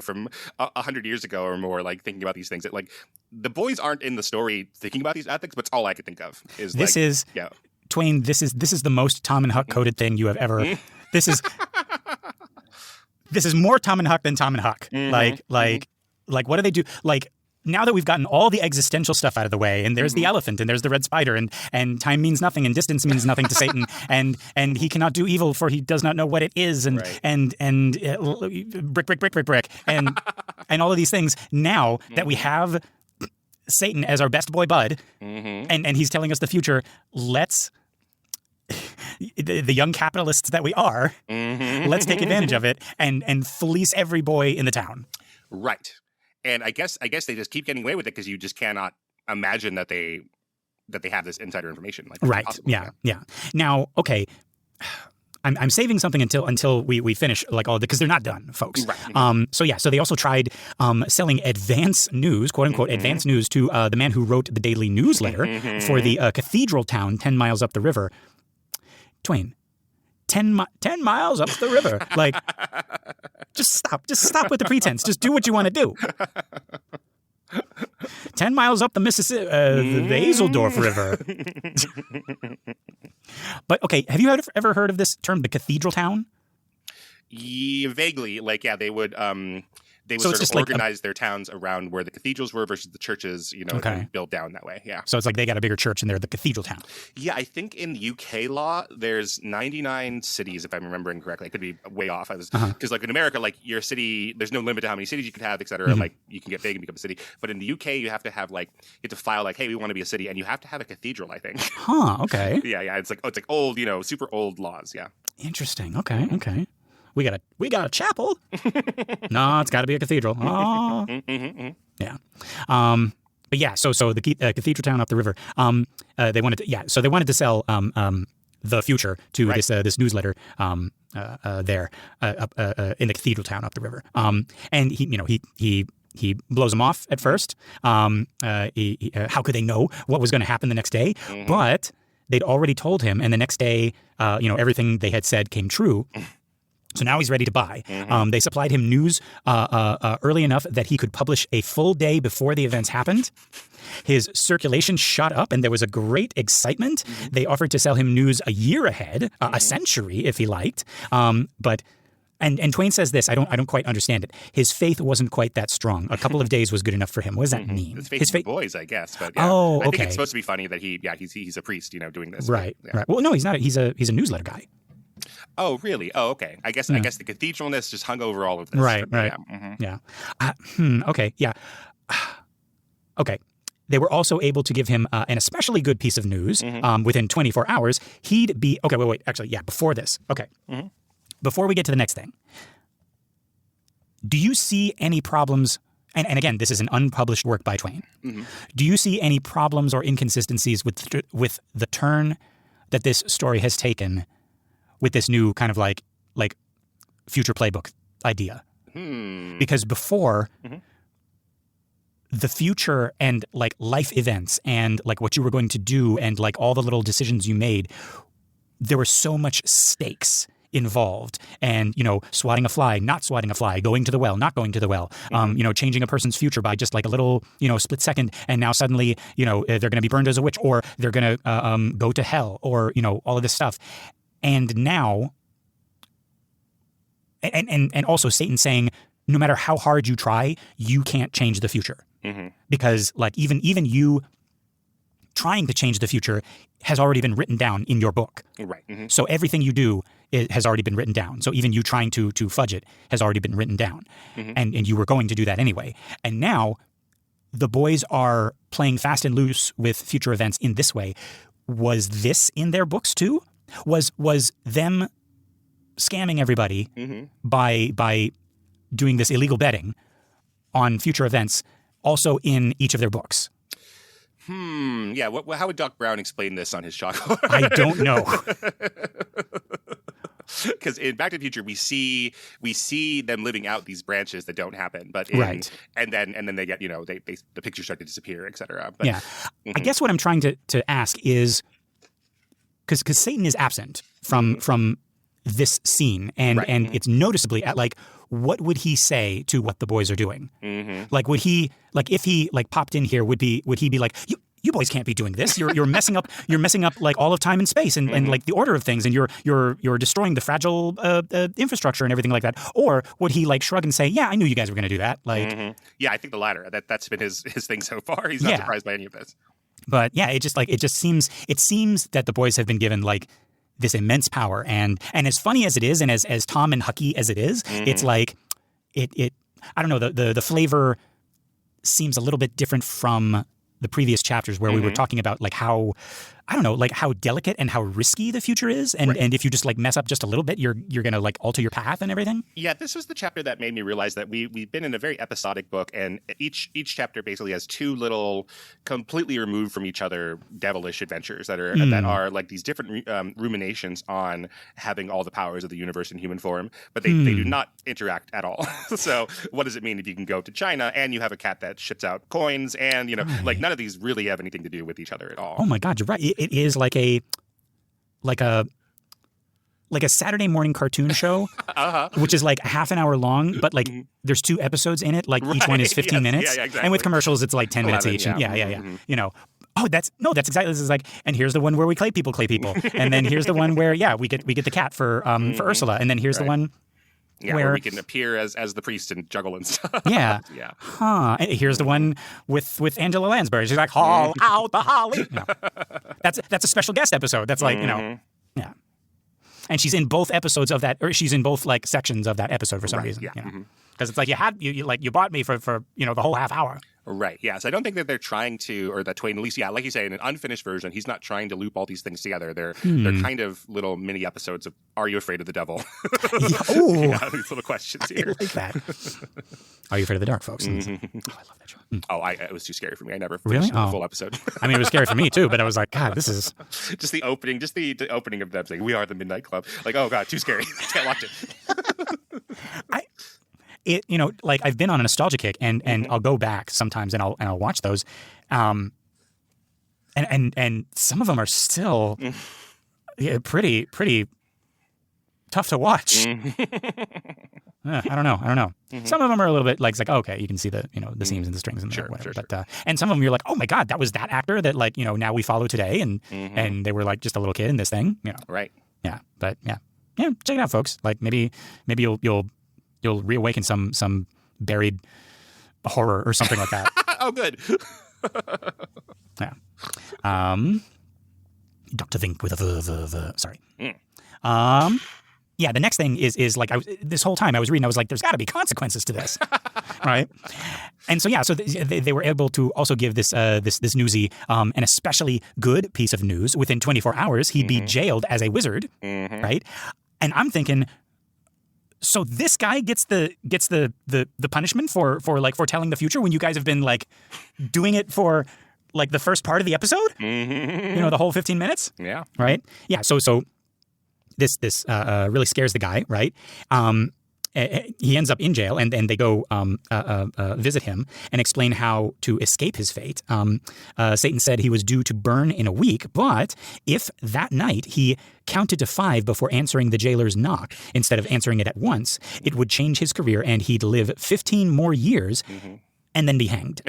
Speaker 3: from 100 years ago or more, like thinking about these things. That like the boys aren't in the story thinking about these ethics, but it's all I could think of.
Speaker 1: Twain. This is the most Tom and Huck coded thing you have ever. This is more Tom and Huck than Tom and Huck. Like what do they do? Like. Now that we've gotten all the existential stuff out of the way, and there's the elephant, and there's the red spider, and time means nothing, and distance means nothing to Satan, and he cannot do evil, for he does not know what it is, and brick, and all of these things. Now that we have Satan as our best boy bud, and he's telling us the future, let's the young capitalists that we are, let's take advantage of it and fleece every boy in the town.
Speaker 3: Right. And I guess they just keep getting away with it because you just cannot imagine that they have this insider information. Like,
Speaker 1: right. Yeah. Now, okay. I'm saving something until we finish like all because they're not done, folks.
Speaker 3: Right.
Speaker 1: So they also tried selling advance news, quote unquote, advance news to the man who wrote the daily newsletter for the cathedral town 10 miles up the river. Twain, 10 miles up the river. Like, just stop with the pretense. Just do what you want to do. 10 miles up the Mississippi, the Hazeldorf River. But okay, have you ever heard of this term, the cathedral town?
Speaker 3: Yeah, vaguely. Like, yeah, they would sort of organize their towns around where the cathedrals were versus the churches, built down that way. Yeah.
Speaker 1: So it's like they got a bigger church and they're the cathedral town.
Speaker 3: Yeah, I think in UK law, there's 99 cities, if I'm remembering correctly. I could be way off. Because like in America, like your city, there's no limit to how many cities you could have, et cetera. Like you can get big and become a city. But in the UK, you have to have file like, hey, we want to be a city, and you have to have a cathedral, I think.
Speaker 1: Huh, okay.
Speaker 3: Yeah. It's like old, super old laws. Yeah.
Speaker 1: Interesting. Okay. We got a chapel. No, it's got to be a cathedral. Oh. Yeah. But yeah, so the cathedral town up the river. They wanted to sell the future to this newsletter there in the cathedral town up the river. And he blows them off at first. How could they know what was going to happen the next day? But they'd already told him, and the next day, everything they had said came true. So now he's ready to buy. They supplied him news early enough that he could publish a full day before the events happened. His circulation shot up, and there was a great excitement. They offered to sell him news a year ahead, a century if he liked. But Twain says this. I don't quite understand it. His faith wasn't quite that strong. A couple of days was good enough for him. What does that mean?
Speaker 3: His faith boys, I guess. But yeah.
Speaker 1: Oh, okay.
Speaker 3: I think it's supposed to be funny that he's a priest, doing this.
Speaker 1: Right.
Speaker 3: But, yeah.
Speaker 1: Right. Well, no, he's not. He's a newsletter guy.
Speaker 3: Oh, really? Oh, okay. I guess the cathedralness just hung over all of this.
Speaker 1: Right. Yeah. Okay. Yeah. Okay. They were also able to give him an especially good piece of news within 24 hours. He'd be okay. Wait. Actually, yeah. Before this, okay. Before we get to the next thing, do you see any problems? And again, this is an unpublished work by Twain. Do you see any problems or inconsistencies with the turn that this story has taken with this new kind of like future playbook idea? Because before, the future and like life events and like what you were going to do and like all the little decisions you made, there were so much stakes involved, and swatting a fly, not swatting a fly, going to the well, not going to the well, changing a person's future by just like a little split second, and now suddenly they're going to be burned as a witch, or they're going to go to hell, or all of this stuff. And now, and also Satan saying, no matter how hard you try, you can't change the future, because like even you trying to change the future has already been written down in your book.
Speaker 3: Right.
Speaker 1: So everything you do has already been written down. So even you trying to fudge it has already been written down, and you were going to do that anyway. And now the boys are playing fast and loose with future events in this way. Was this in their books too? Was them scamming everybody by doing this illegal betting on future events also in each of their books?
Speaker 3: Yeah. How would Doc Brown explain this on his chalkboard?
Speaker 1: I don't know.
Speaker 3: Because in Back to the Future, we see them living out these branches that don't happen, but and then they get the pictures start to disappear, etc. But,
Speaker 1: I guess what I'm trying to ask is because Satan is absent from this scene, and it's noticeably at like, what would he say to what the boys are doing? Like, would he if he popped in here, would he be like, you boys can't be doing this. You're messing up like all of time and space and like the order of things, and you're destroying the fragile infrastructure and everything like that? Or would he like shrug and say, yeah, I knew you guys were going to do that? Like,
Speaker 3: yeah, I think the latter. That's been his thing so far. He's not surprised by any of this.
Speaker 1: But yeah, it seems that the boys have been given like this immense power, and as funny as it is, and as Tom and Hucky as it is, it's like it I don't know, the flavor seems a little bit different from the previous chapters where we were talking about like how I don't know, like how delicate and how risky the future is, and if you just like mess up just a little bit, you're gonna like alter your path and everything.
Speaker 3: Yeah, this was the chapter that made me realize that we've been in a very episodic book, and each chapter basically has two little, completely removed from each other, devilish adventures that are like these different ruminations on having all the powers of the universe in human form, but they do not interact at all. So what does it mean if you can go to China and you have a cat that shits out coins, and like none of these really have anything to do with each other at all.
Speaker 1: Oh my God, you're right. It is like a Saturday morning cartoon show, which is like half an hour long, but like there's 2 episodes in it. Like each one is 15 minutes,
Speaker 3: exactly.
Speaker 1: And with commercials, it's like 10 minutes each. And oh, that's exactly. This is like, and here's the one where we clay people, and then here's the one where we get the cat for Ursula, and then here's the one.
Speaker 3: Yeah, where we can appear as the priest and juggle and stuff.
Speaker 1: Yeah.
Speaker 3: Yeah.
Speaker 1: Huh. And here's the one with Angela Lansbury. She's like, haul out the holly. That's a special guest episode. That's like, yeah. And she's in both episodes of that, or she's in both like sections of that episode for some reason. Yeah. Because it's like you bought me for the whole half hour.
Speaker 3: Right. Yeah. So I don't think that they're trying to, or that Twain, at least, like you say, in an unfinished version, he's not trying to loop all these things together. They're kind of little mini episodes of "Are you afraid of the devil?" These little questions here.
Speaker 1: I like that. Are you afraid of the dark, folks? Oh, I love that show.
Speaker 3: It was too scary for me. I never finished the full episode.
Speaker 1: I mean, it was scary for me too, but I was like, God, this is
Speaker 3: just the opening, the opening of them saying, "We are the Midnight Club." Like, oh God, too scary. I can't watch it.
Speaker 1: Like I've been on a nostalgia kick, and I'll go back sometimes and I'll watch those, and some of them are still pretty tough to watch. I don't know. Some of them are a little bit like, it's like, okay, you can see the the seams and the strings and whatever.
Speaker 3: Sure.
Speaker 1: But and some of them you're like, oh my God, that was that actor that like now we follow today, and they were like just a little kid in this thing.
Speaker 3: Right.
Speaker 1: Yeah, but yeah, check it out, folks. Like maybe you'll reawaken some buried horror or something like that.
Speaker 3: Oh, good.
Speaker 1: Yeah. Dr. Vink with a sorry. Yeah, the next thing is like this whole time I was reading, I was like, there's got to be consequences to this, right? And so so they were able to also give this newsie an especially good piece of news. Within 24 hours, he'd be jailed as a wizard, right? And I'm thinking, so this guy gets the punishment for foretelling the future when you guys have been like doing it for like the first part of the episode, the whole 15 minutes, right? Yeah, so this really scares the guy, right? He ends up in jail, and they go visit him and explain how to escape his fate. Satan said he was due to burn in a week, but if that night he counted to 5 before answering the jailer's knock instead of answering it at once, it would change his career and he'd live 15 more years and then be hanged.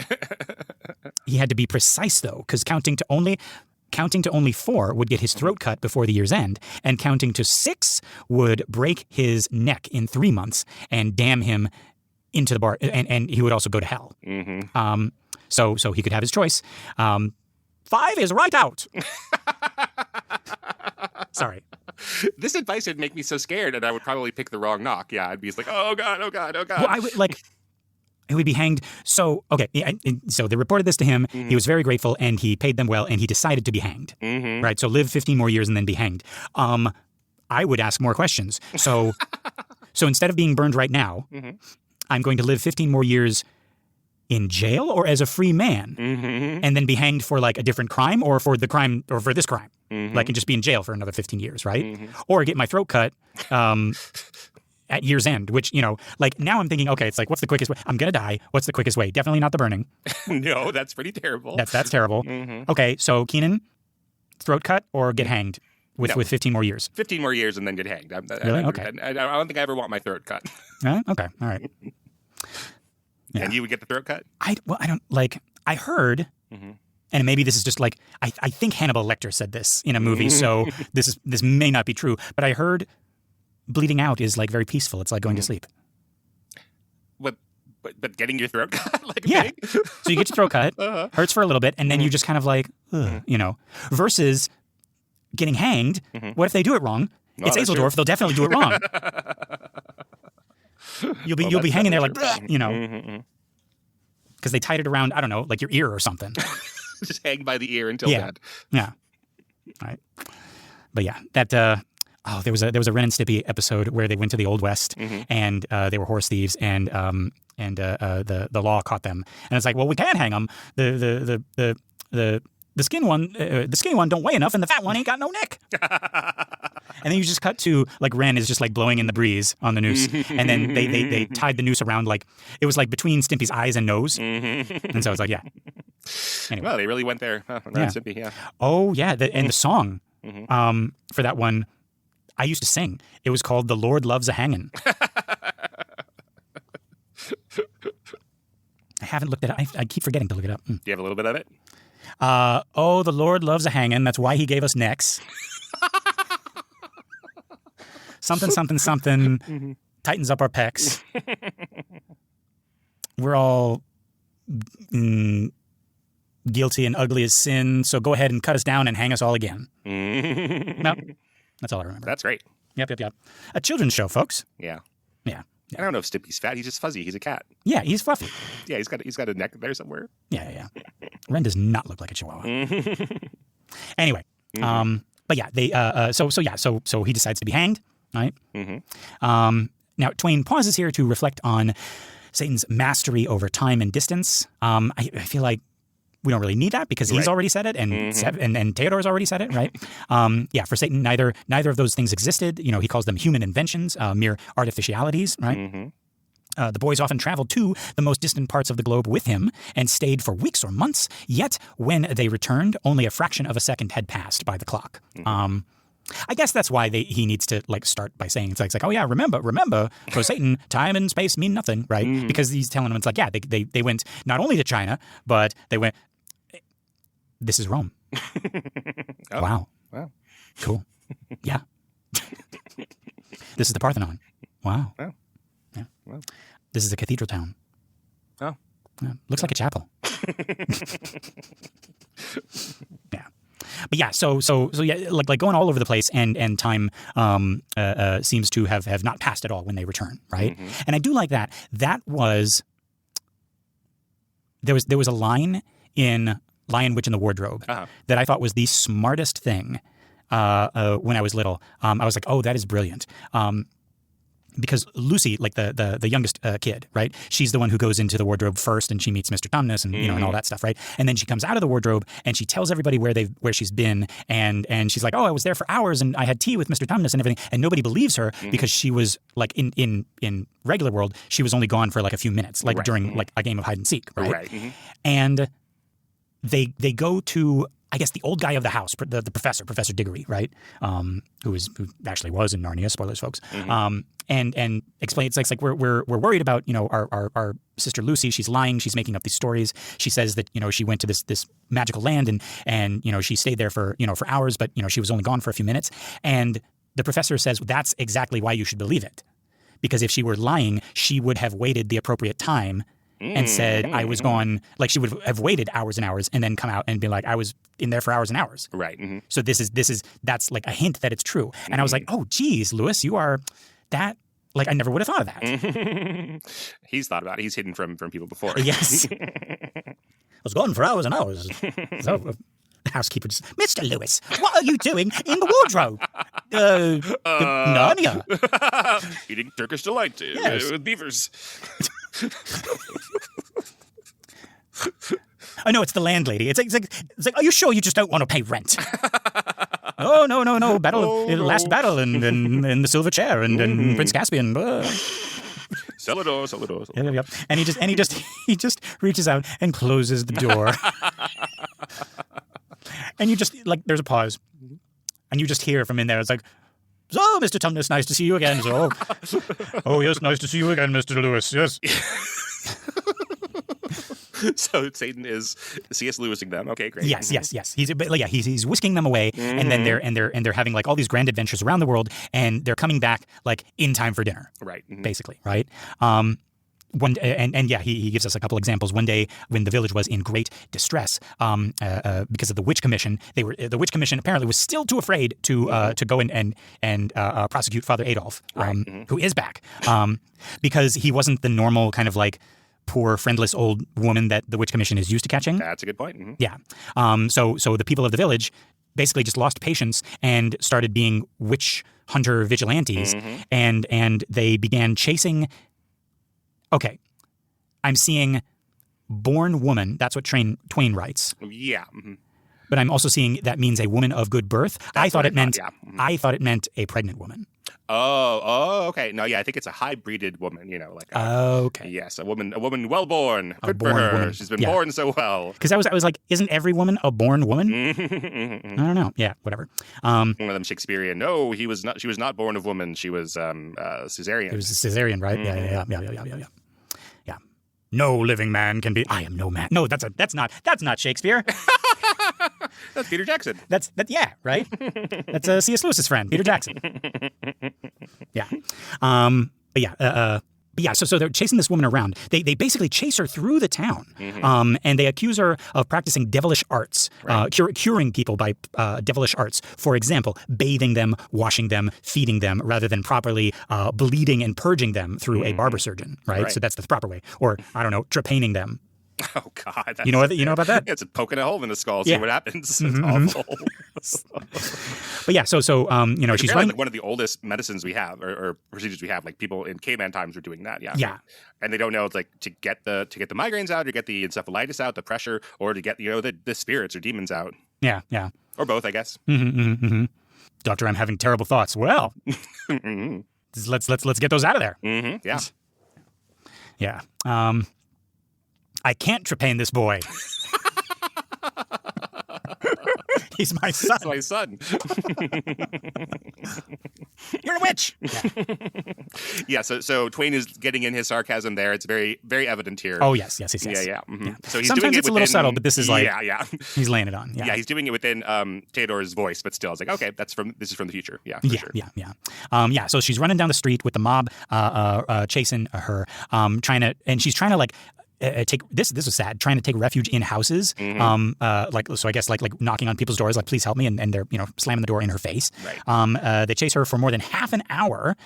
Speaker 1: He had to be precise, though, because counting to only 4 would get his throat cut before the year's end, and counting to 6 would break his neck in 3 months and damn him into the bar, and he would also go to hell. So he could have his choice. 5 is right out. Sorry.
Speaker 3: This advice would make me so scared, and I would probably pick the wrong knock. Yeah, I'd be like, oh God, oh God, oh God.
Speaker 1: Well, I would like. He would be hanged. So, okay. So they reported this to him. He was very grateful, and he paid them well, and he decided to be hanged. Right? So live 15 more years and then be hanged. I would ask more questions. So instead of being burned right now, I'm going to live 15 more years in jail or as a free man, and then be hanged for like a different crime or for the crime or for this crime. Like, and just be in jail for another 15 years, right? Or get my throat cut. At year's end, which, like now I'm thinking, okay, it's like, what's the quickest way? I'm going to die. What's the quickest way? Definitely not the burning.
Speaker 3: No, that's pretty terrible.
Speaker 1: That's terrible. Okay, so Keenan, throat cut or get hanged with 15 more years?
Speaker 3: 15 more years and then get hanged.
Speaker 1: Really? Okay.
Speaker 3: I don't think I ever want my throat cut.
Speaker 1: Okay, all right.
Speaker 3: Yeah. And you would get the throat cut?
Speaker 1: I don't, like, I heard, and maybe this is just like, I think Hannibal Lecter said this in a movie, so this may not be true, but I heard bleeding out is like very peaceful. It's like going to sleep.
Speaker 3: But getting your throat cut, like
Speaker 1: So you get your throat cut, hurts for a little bit, and then you just kind of like, versus getting hanged. What if they do it wrong? Oh, it's Azeldorf. They'll definitely do it wrong. You'll be hanging there like, because they tied it around, I don't know, like your ear or something.
Speaker 3: Just hang by the ear until dead.
Speaker 1: Yeah. Right. But yeah, that there was a Ren and Stimpy episode where they went to the Old West and they were horse thieves and the law caught them, and it's like, well, we can't hang them. The skinny one don't weigh enough, and the fat one ain't got no neck. And then you just cut to like Ren is just like blowing in the breeze on the noose, and then they tied the noose around like it was like between Stimpy's eyes and nose, and so it's like yeah. Anyway.
Speaker 3: Well, they really went there. Ren and Stimpy, yeah.
Speaker 1: Oh yeah, and the song for that one, I used to sing. It was called "The Lord Loves a Hangin'." I haven't looked it up. I keep forgetting to look it up.
Speaker 3: Do you have a little bit of it?
Speaker 1: Oh, the Lord loves a hangin'. That's why he gave us necks. something tightens up our pecs. We're all guilty and ugly as sin, so go ahead and cut us down and hang us all again. No, that's all I remember.
Speaker 3: That's great.
Speaker 1: Yep. A children's show, folks.
Speaker 3: Yeah.
Speaker 1: Yeah.
Speaker 3: I don't know if Stimpy's fat. He's just fuzzy. He's a cat.
Speaker 1: Yeah, he's fluffy.
Speaker 3: Yeah, he's got a neck there somewhere.
Speaker 1: Yeah. Ren does not look like a chihuahua. Anyway, but yeah, they so he decides to be hanged, right? Now Twain pauses here to reflect on Satan's mastery over time and distance. I feel like we don't really need that because he's already said it, and Theodore's already said it, right? For Satan, neither of those things existed. You know, he calls them human inventions, mere artificialities, right? The boys often traveled to the most distant parts of the globe with him and stayed for weeks or months. Yet, when they returned, only a fraction of a second had passed by the clock. I guess that's why he needs to like start by saying it's like, oh yeah, remember, for Satan, time and space mean nothing, right? Because he's telling them it's like, yeah, they went not only to China, but they went. This is Rome. Wow. Cool. Yeah. This is the Parthenon. Wow.
Speaker 3: Wow.
Speaker 1: Yeah.
Speaker 3: Wow.
Speaker 1: This is a cathedral town.
Speaker 3: Oh.
Speaker 1: Yeah. Looks like a chapel. Yeah. But yeah, so yeah, like going all over the place, and time seems to have not passed at all when they return, right? And I do like that. That was there was a line in Lion, Witch, and the Wardrobe that I thought was the smartest thing when I was little. I was like, oh, that is brilliant. Because Lucy, like the youngest kid, right? She's the one who goes into the wardrobe first, and she meets Mr. Tumnus and and all that stuff, right? And then she comes out of the wardrobe and she tells everybody where she's been, and she's like, oh, I was there for hours and I had tea with Mr. Tumnus and everything, and nobody believes her because she was like in regular world, she was only gone for like a few minutes, like during like a game of hide and seek, right? And they go to, I guess, the old guy of the house, the Professor Diggory, right? Who actually was in Narnia. Spoilers, folks. And explains it's like we're worried about our sister Lucy. She's lying. She's making up these stories. She says that she went to this magical land and she stayed there for for hours, but she was only gone for a few minutes. And the professor says that's exactly why you should believe it, because if she were lying, she would have waited the appropriate time and said I was gone. Like she would have waited hours and hours and then come out and be like I was in there for hours and hours.
Speaker 3: Right.
Speaker 1: So that's like a hint that it's true. And I was like, oh, geez, Lewis, you are that. Like I never would have thought of that.
Speaker 3: He's thought about it. He's hidden from people before.
Speaker 1: Yes. I was gone for hours and hours. So the housekeeper just, Mr. Lewis, what are you doing in the wardrobe? Narnia.
Speaker 3: Eating Turkish delight with beavers.
Speaker 1: Oh no, it's the landlady. It's like, are you sure you just don't want to pay rent? Oh no! Last battle in the silver chair and Prince Caspian.
Speaker 3: Celador.
Speaker 1: Yep. And he just reaches out and closes the door. And you just like there's a pause, and you just hear from in there. It's like, so, Mr. Tumnus, nice to see you again. So, oh yes, nice to see you again, Mr. Lewis. Yes.
Speaker 3: So Satan is C.S. Lewising them. Okay, great.
Speaker 1: Yes. He's whisking them away, and then they're having like all these grand adventures around the world, and they're coming back like in time for dinner.
Speaker 3: Right.
Speaker 1: Basically, right. He gives us a couple examples. One day when the village was in great distress because of the witch commission, the witch commission apparently was still too afraid to go and prosecute Father Adolf, who is back, because he wasn't the normal kind of like poor, friendless old woman that the witch commission is used to catching.
Speaker 3: That's a good point.
Speaker 1: Yeah. So the people of the village basically just lost patience and started being witch hunter vigilantes, and they began chasing. Okay, I'm seeing born woman. That's what Twain writes.
Speaker 3: Yeah.
Speaker 1: But I'm also seeing that means a woman of good birth. I thought it meant a pregnant woman.
Speaker 3: Oh, okay. No, yeah, I think it's a hybrided woman. Like
Speaker 1: okay.
Speaker 3: Yes, a woman well born. Good for
Speaker 1: born
Speaker 3: her.
Speaker 1: woman.
Speaker 3: She's been born so well.
Speaker 1: Because I was like, isn't every woman a born woman? I don't know. Yeah, whatever.
Speaker 3: One of them Shakespearean. No, he was not. She was not born of woman. She was cesarean.
Speaker 1: It was a cesarean, right? Yeah. No living man can be. I am no man. No, that's not Shakespeare.
Speaker 3: That's Peter Jackson.
Speaker 1: Yeah, right. That's C.S. Lewis's friend, Peter Jackson. Yeah. So they're chasing this woman around. They basically chase her through the town, and they accuse her of practicing devilish arts, curing people by devilish arts. For example, bathing them, washing them, feeding them, rather than properly bleeding and purging them through a barber surgeon. Right? So that's the proper way. Or I don't know, trepanning them.
Speaker 3: Oh God!
Speaker 1: You know about that?
Speaker 3: It's poking a hole in the skull. See what happens. It's awful.
Speaker 1: But yeah, so she's running.
Speaker 3: Like one of the oldest medicines we have, or procedures we have. Like people in caveman times were doing that. Yeah. And they don't know it's like to get the migraines out, or get the encephalitis out, the pressure, or to get the spirits or demons out. Yeah. Or both, I guess.
Speaker 1: Doctor, I'm having terrible thoughts. Well, let's get those out of there.
Speaker 3: Yeah.
Speaker 1: Yeah. I can't trepan this boy. He's my son.
Speaker 3: He's my son.
Speaker 1: You're a witch.
Speaker 3: Yeah. So Twain is getting in his sarcasm there. It's very, very evident here.
Speaker 1: Oh yes. Yeah.
Speaker 3: So he's
Speaker 1: sometimes
Speaker 3: doing
Speaker 1: it's a little subtle, but this is like he's laying it on.
Speaker 3: Yeah. He's doing it within Theodore's voice, but still, it's like okay, this is from the future. Yeah. Sure.
Speaker 1: Yeah. So she's running down the street with the mob chasing her, she's trying to like. This was sad. Trying to take refuge in houses, so I guess like knocking on people's doors, like please help me, and they're slamming the door in her face.
Speaker 3: Right.
Speaker 1: They chase her for more than half an hour.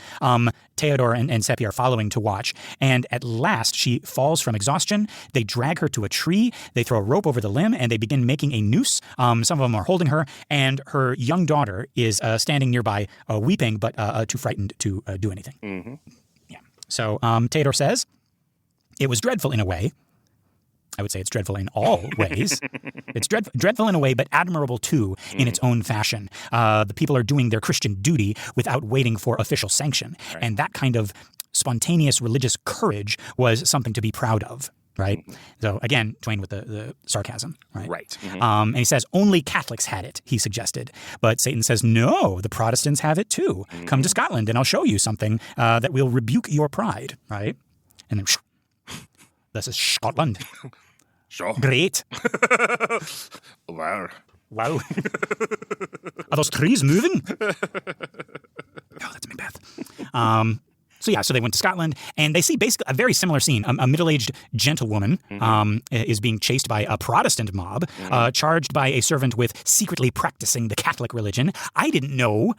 Speaker 1: Theodore and Seppi are following to watch, and at last she falls from exhaustion. They drag her to a tree. They throw a rope over the limb, and they begin making a noose. Some of them are holding her, and her young daughter is standing nearby, weeping, but too frightened to do anything. Yeah. So Theodore says. It was dreadful in a way. I would say it's dreadful in all ways. It's dreadful in a way, but admirable too in its own fashion. The people are doing their Christian duty without waiting for official sanction. Right. And that kind of spontaneous religious courage was something to be proud of. Right. So again, Twain with the sarcasm. Right. And he says only Catholics had it, he suggested. But Satan says, no, the Protestants have it too. Come to Scotland and I'll show you something that will rebuke your pride. Right. And then this is Scotland.
Speaker 3: Sure.
Speaker 1: Great.
Speaker 3: Wow.
Speaker 1: Are those trees moving? Oh, that's Macbeth. So they went to Scotland, and they see basically a very similar scene. A middle-aged gentlewoman is being chased by a Protestant mob, charged by a servant with secretly practicing the Catholic religion. I didn't know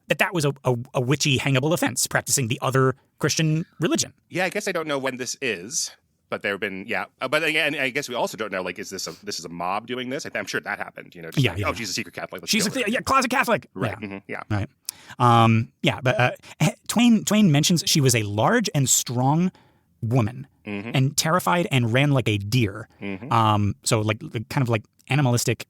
Speaker 1: that was a witchy, hangable offense, practicing the other Christian religion.
Speaker 3: Yeah, I guess I don't know when this is, but there have been, But again, I guess we also don't know, like, is this a mob doing this? I'm sure that happened, Oh, she's a secret Catholic.
Speaker 1: She's closet Catholic.
Speaker 3: Right.
Speaker 1: Right. But Twain mentions she was a large and strong woman and terrified and ran like a deer. So like kind of like animalistic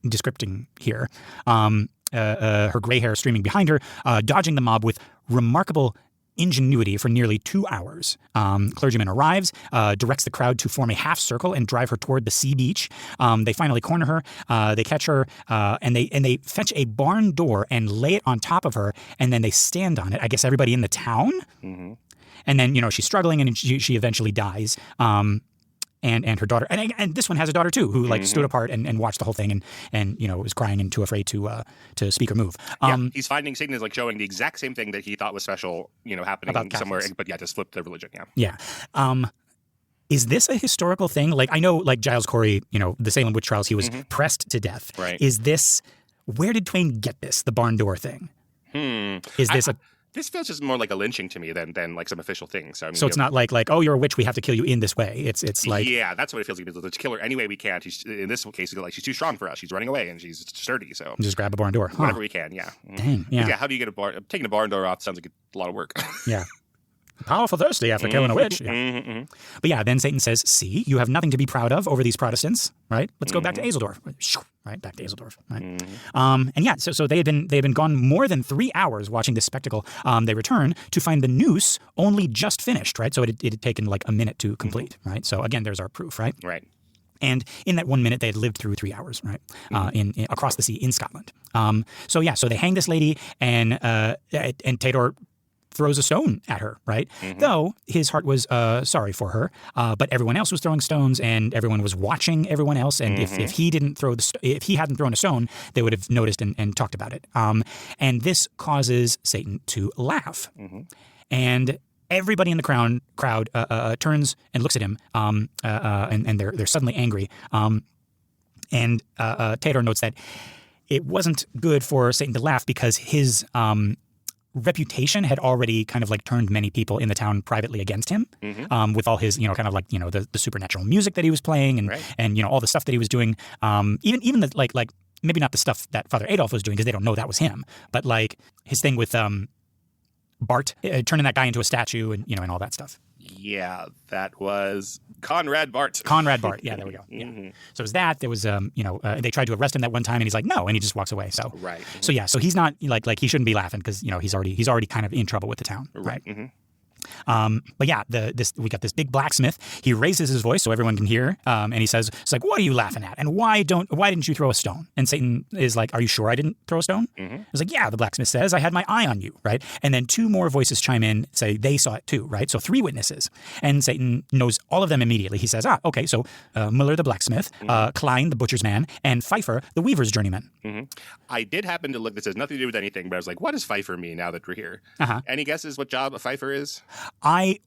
Speaker 1: descripting here. Her gray hair streaming behind her, dodging the mob with remarkable ingenuity for nearly 2 hours. Clergyman arrives, directs the crowd to form a half circle and drive her toward the sea beach. They finally corner her. They catch her, and they fetch a barn door and lay it on top of her, and then they stand on it. I guess everybody in the town. And then she's struggling, and she eventually dies. And her daughter, and this one has a daughter too, who like stood apart and watched the whole thing and was crying and too afraid to speak or move.
Speaker 3: He's finding Satan is like showing the exact same thing that he thought was special, happening somewhere, but just flipped the religion. Yeah.
Speaker 1: Is this a historical thing? Like I know, like Giles Corey, the Salem witch trials, he was pressed to death.
Speaker 3: Right.
Speaker 1: Is this? Where did Twain get this? The barn door thing. Is this
Speaker 3: This feels just more like a lynching to me than like some official thing. So I mean,
Speaker 1: So it's not like oh, you're a witch, we have to kill you in this way. It's like
Speaker 3: yeah, that's what it feels like. Let's kill her any way we can. In this case, like she's too strong for us. She's running away and she's sturdy. So
Speaker 1: just grab a barn door.
Speaker 3: Whatever we can. Yeah.
Speaker 1: Dang. Yeah.
Speaker 3: Yeah. How do you get taking a barn door off? Sounds like a lot of work.
Speaker 1: Yeah. Powerful thirsty after killing a witch. Yeah. But yeah, then Satan says, see, you have nothing to be proud of over these Protestants, right? Let's go back to Azeldorf. Right, back to Azeldorf. Right? And yeah, so they had been gone more than 3 hours watching this spectacle. They return to find the noose only just finished, right? So it had taken like a minute to complete, right? So again, there's our proof, right?
Speaker 3: Right.
Speaker 1: And in that 1 minute, they had lived through 3 hours, right? In across the sea in Scotland. So they hang this lady, and Theodore throws a stone at her, right? Though his heart was sorry for her, but everyone else was throwing stones, and everyone was watching everyone else. And if he hadn't thrown a stone, they would have noticed and talked about it. And this causes Satan to laugh, and everybody in the crowd turns and looks at him, and they're suddenly angry. And Theodore notes that it wasn't good for Satan to laugh because his reputation had already kind of like turned many people in the town privately against him, with all his, kind of like, the supernatural music that he was playing and all the stuff that he was doing. Even the like maybe not the stuff that Father Adolf was doing because they don't know that was him, but like his thing with Bart, turning that guy into a statue and, and all that stuff.
Speaker 3: Yeah, that was Conrad Bart.
Speaker 1: Yeah, there we go. Yeah. So it was that. There was, they tried to arrest him that one time, and he's like, no, and he just walks away. So,
Speaker 3: right.
Speaker 1: So yeah, so he's not like he shouldn't be laughing because he's already kind of in trouble with the town, right? But yeah, we got this big blacksmith. He raises his voice so everyone can hear, and he says, "It's like, what are you laughing at? And why didn't you throw a stone?" And Satan is like, "Are you sure I didn't throw a stone?" It's like, "Yeah." The blacksmith says, "I had my eye on you," right? And then 2 more voices chime in, say they saw it too, right? So 3 witnesses, and Satan knows all of them immediately. He says, okay, so Muller the blacksmith, Klein the butcher's man, and Pfeiffer the weaver's journeyman.
Speaker 3: I did happen to look. This has nothing to do with anything, but I was like, what does Pfeiffer mean now that we're here? Any guesses what job a Pfeiffer is?
Speaker 1: I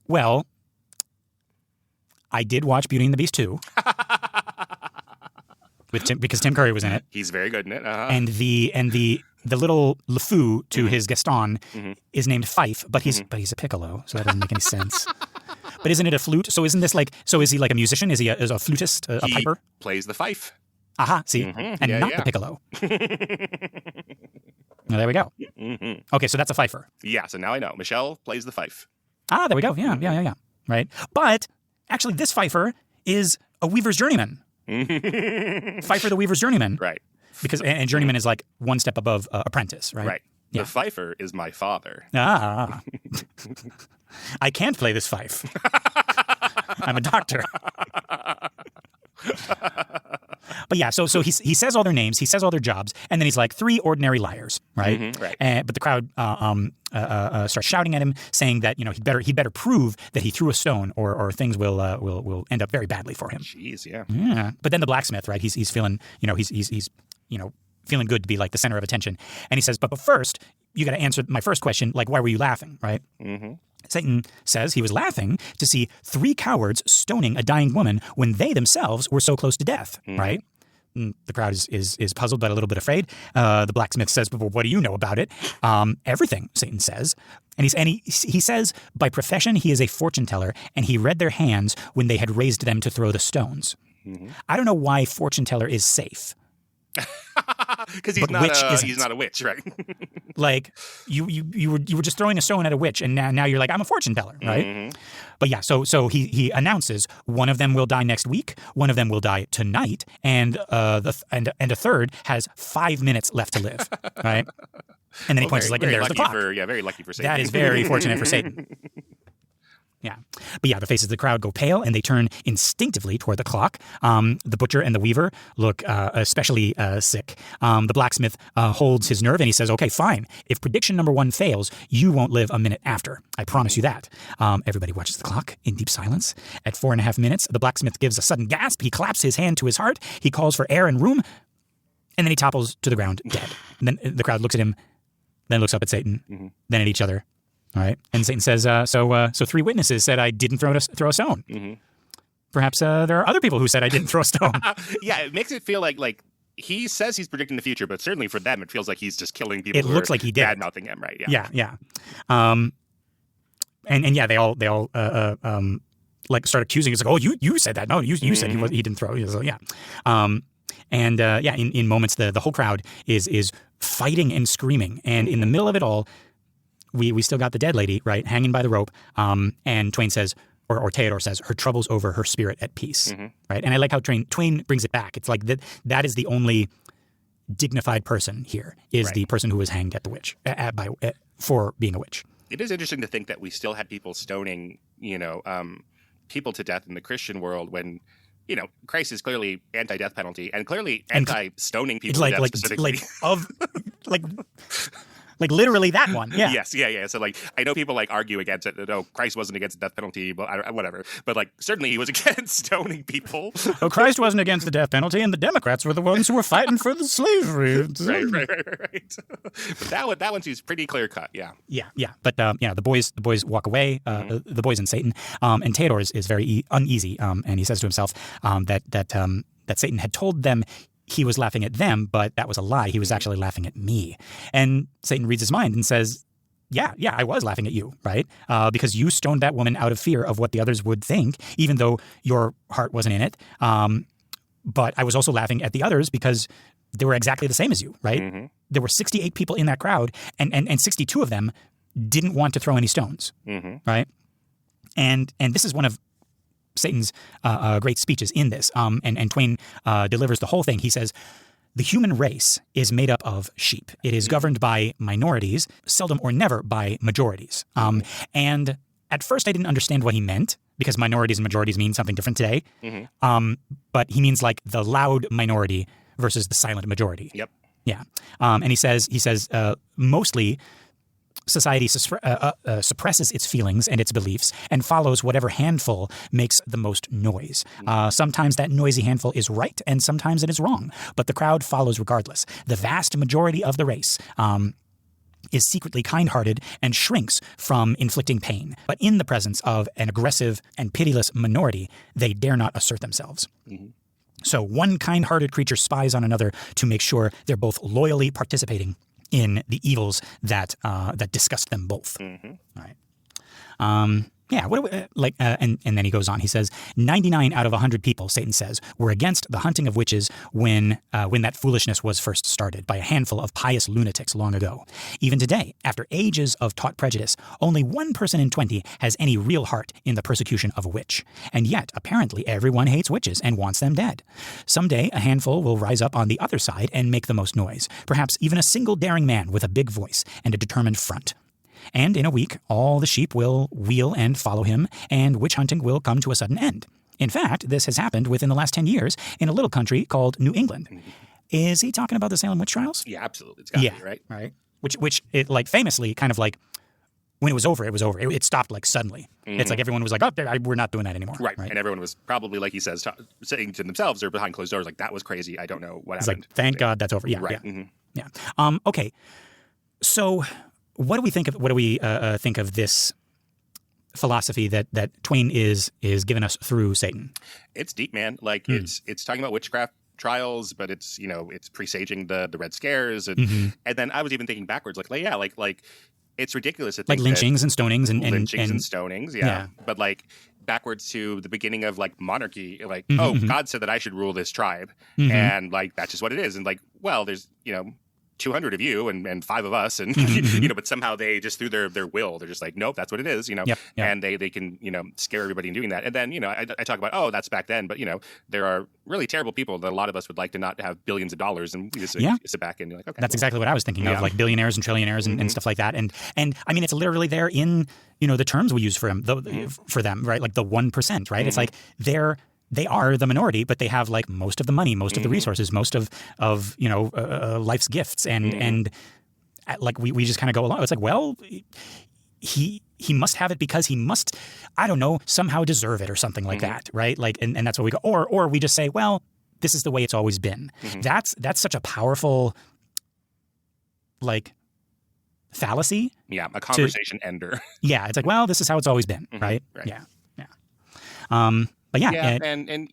Speaker 1: did watch Beauty and the Beast 2 because Tim Curry was in it.
Speaker 3: He's very good in it.
Speaker 1: And the little LeFou to his Gaston is named Fife, but he's a piccolo, so that doesn't make any sense. But isn't it a flute? So isn't this so is he like a musician? Is he a flutist, a piper?
Speaker 3: Plays the fife.
Speaker 1: See? And not the piccolo. Well, there we go. Okay, so that's a Pfeiffer.
Speaker 3: Yeah, so now I know. Michelle plays the fife.
Speaker 1: There we go. Yeah. Right. But actually, this Pfeiffer is a weaver's journeyman. Pfeiffer the weaver's journeyman.
Speaker 3: Right.
Speaker 1: Because and journeyman is like one step above apprentice, right?
Speaker 3: Right. Yeah. The Pfeiffer is my father.
Speaker 1: I can't play this fife. I'm a doctor. But yeah, so he says all their names, he says all their jobs, and then he's like 3 ordinary liars, right? But the crowd starts shouting at him, saying that he'd better prove that he threw a stone, or things will end up very badly for him.
Speaker 3: Jeez, yeah.
Speaker 1: Yeah. But then the blacksmith, right? He's feeling he's feeling good to be like the center of attention, and he says, but first you got to answer my first question, like why were you laughing, right? Satan says he was laughing to see 3 cowards stoning a dying woman when they themselves were so close to death, right? The crowd is puzzled but a little bit afraid. The blacksmith says, but what do you know about it? Everything, Satan says. And he says by profession he is a fortune teller, and he read their hands when they had raised them to throw the stones. I don't know why fortune teller is safe.
Speaker 3: Because he's not a witch, right?
Speaker 1: Like you were just throwing a stone at a witch, and now you're like, I'm a fortune teller, right? But yeah, so he announces one of them will die next week, one of them will die tonight, and a third has 5 minutes left to live, right? And then he points like, and there's the clock.
Speaker 3: Very lucky for Satan.
Speaker 1: That is very fortunate for Satan. Yeah. But yeah, the faces of the crowd go pale and they turn instinctively toward the clock. The butcher and the weaver look especially sick. The blacksmith holds his nerve and he says, okay, fine. If prediction number 1 fails, you won't live a minute after. I promise you that. Everybody watches the clock in deep silence. At 4.5 minutes, the blacksmith gives a sudden gasp. He claps his hand to his heart. He calls for air and room. And then he topples to the ground dead. And then the crowd looks at him, then looks up at Satan, then at each other. All right. And Satan says, so 3 witnesses said I didn't throw a stone. Perhaps there are other people who said I didn't throw a stone.
Speaker 3: Yeah, it makes it feel like he says he's predicting the future, but certainly for them, it feels like he's just killing people.
Speaker 1: It looks like he did.
Speaker 3: Bad mouthing him, right? Yeah.
Speaker 1: Yeah. And yeah, they all like start accusing. It's like, oh, you said that. No, you said he didn't throw. So yeah. In moments, the whole crowd is fighting and screaming, and in the middle of it all, we still got the dead lady, right, hanging by the rope. And Twain says, or Theodore says, her trouble's over, her spirit at peace, right? And I like how Twain brings it back. It's like that is the only dignified person here is the person who was hanged at the witch for being a witch.
Speaker 3: It is interesting to think that we still had people stoning, people to death in the Christian world when, Christ is clearly anti-death penalty and clearly anti-stoning people to death specifically.
Speaker 1: Like literally that one. Yeah.
Speaker 3: Yes. Yeah. So I know people argue against it. No, Christ wasn't against the death penalty, but whatever. But certainly he was against stoning people.
Speaker 1: Oh, Christ wasn't against the death penalty, and the Democrats were the ones who were fighting for the slavery.
Speaker 3: Right. But that one seems pretty clear cut. Yeah.
Speaker 1: Yeah. But the boys walk away. The boys and Satan. And Theodore is very uneasy. And he says to himself that Satan had told them he was laughing at them, but that was a lie. He was actually laughing at me. And Satan reads his mind and says, yeah, I was laughing at you, right? Because you stoned that woman out of fear of what the others would think, even though your heart wasn't in it. But I was also laughing at the others because they were exactly the same as you, right? There were 68 people in that crowd, and 62 of them didn't want to throw any stones, right? And this is one of Satan's great speeches in this, and Twain delivers the whole thing. He says, the human race is made up of sheep. It is governed by minorities, seldom or never by majorities. And at first I didn't understand what he meant, because minorities and majorities mean something different today. But he means the loud minority versus the silent majority.
Speaker 3: Yep.
Speaker 1: Yeah. And he says mostly society suppresses its feelings and its beliefs and follows whatever handful makes the most noise. Sometimes that noisy handful is right and sometimes it is wrong, but the crowd follows regardless. The vast majority of the race is secretly kind-hearted and shrinks from inflicting pain. But in the presence of an aggressive and pitiless minority, they dare not assert themselves. So one kind-hearted creature spies on another to make sure they're both loyally participating in the evils that disgust them both. All right. What do we, and then he goes on. He says 99 out of 100 people, Satan says, were against the hunting of witches when that foolishness was first started by a handful of pious lunatics long ago. Even today, after ages of taught prejudice, only 1 person in 20 has any real heart in the persecution of a witch. And yet, apparently, everyone hates witches and wants them dead. Someday, a handful will rise up on the other side and make the most noise. Perhaps even a single daring man with a big voice and a determined front. And in a week, all the sheep will wheel and follow him, and witch hunting will come to a sudden end. In fact, this has happened within the last 10 years in a little country called New England. Is he talking about the Salem witch trials?
Speaker 3: Yeah, absolutely. It's got to be, right?
Speaker 1: Right. Which it famously kind of when it was over, it was over. It stopped suddenly. It's everyone was oh, we're not doing that anymore.
Speaker 3: Right. And everyone was probably, like he says, saying to themselves or behind closed doors, that was crazy. I don't know what happened.
Speaker 1: Thank God that's over. Yeah.
Speaker 3: Right.
Speaker 1: Yeah. Okay. So what do we think of this philosophy that Twain is giving us through Satan?
Speaker 3: It's deep, man. It's talking about witchcraft trials, but it's it's presaging the Red Scares, and then I was even thinking backwards, it's ridiculous to think
Speaker 1: lynchings and stonings and
Speaker 3: stonings, yeah. But backwards to the beginning of monarchy, oh, God said that I should rule this tribe, and that's just what it is, and there's 200 of you and 5 of us, and but somehow they just through their will, they're just nope, that's what it is, and they can scare everybody in doing that. And then I talk about, oh, that's back then, but there are really terrible people that a lot of us would like to not have billions of dollars, and we just sit back and you're okay,
Speaker 1: that's exactly what I was thinking of, billionaires and trillionaires and stuff like that, and I mean it's literally there in the terms we use for them, right? The 1%, right? It's they are the minority, but they have most of the money, most of the resources, most of life's gifts, and we just kind of go along. It's he must have it because he must, I don't know, somehow deserve it or something like that, right? And that's what we go, or we just say, well, this is the way it's always been. That's such a powerful fallacy.
Speaker 3: Yeah, a conversation ender.
Speaker 1: Yeah, it's well, this is how it's always been, right?
Speaker 3: Right.
Speaker 1: Yeah. But yeah,
Speaker 3: and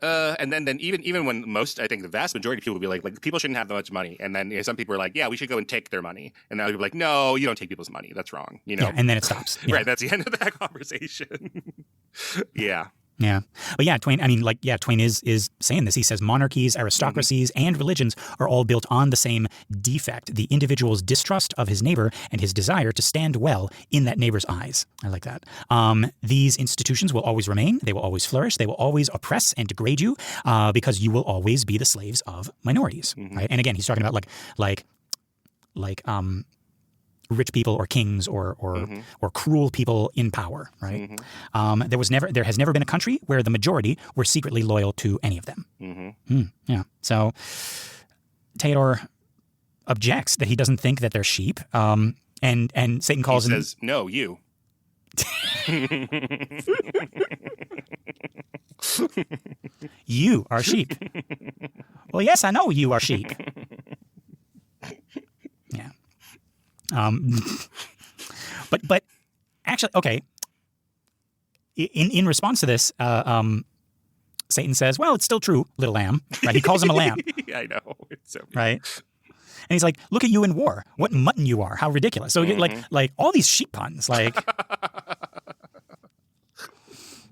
Speaker 3: And then even when I think the vast majority of people would be like people shouldn't have that much money, and then some people are like, yeah, we should go and take their money, and then other people are like, no, you don't take people's money, that's wrong,
Speaker 1: Yeah, and then it stops. Yeah.
Speaker 3: Right, that's the end of that conversation. Yeah.
Speaker 1: Yeah. But yeah, Twain, Twain is saying this. He says monarchies, aristocracies, and religions are all built on the same defect, the individual's distrust of his neighbor and his desire to stand well in that neighbor's eyes. I like that. These institutions will always remain. They will always flourish. They will always oppress and degrade you because you will always be the slaves of minorities. Right. And again, he's talking about like rich people or kings or cruel people in power, right? There has never been a country where the majority were secretly loyal to any of them. Yeah. So Theodore objects that he doesn't think that they're sheep, and Satan calls him.
Speaker 3: He says, "No, you."
Speaker 1: You are sheep. Well, yes, I know you are sheep. Yeah. But actually, okay. In response to this, Satan says, "Well, it's still true, little lamb." Right? He calls him a lamb.
Speaker 3: I know. It's so weird.
Speaker 1: Right. And he's like, "Look at you in war. What mutton you are. How ridiculous." So like all these sheep puns, like.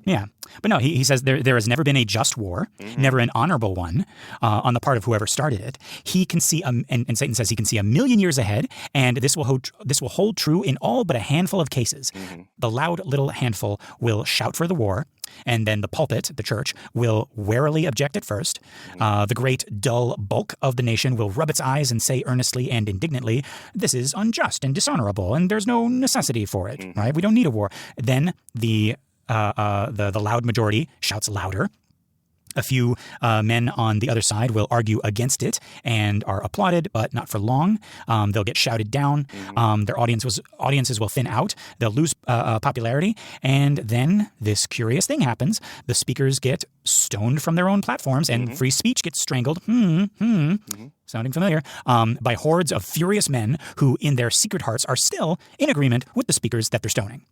Speaker 1: Yeah. But no, he says there has never been a just war, never an honorable one on the part of whoever started it. He can see, and Satan says he can see 1,000,000 years ahead, and this will hold true in all but a handful of cases. The loud little handful will shout for the war, and then the pulpit, the church, will warily object at first. The great dull bulk of the nation will rub its eyes and say earnestly and indignantly, "This is unjust and dishonorable, and there's no necessity for it." Right? We don't need a war. Then the loud majority shouts louder. A few men on the other side will argue against it and are applauded, but not for long. They'll get shouted down. Their audiences will thin out. They'll lose popularity. And then this curious thing happens. The speakers get stoned from their own platforms, and free speech gets strangled. Sounding familiar, by hordes of furious men who, in their secret hearts, are still in agreement with the speakers that they're stoning.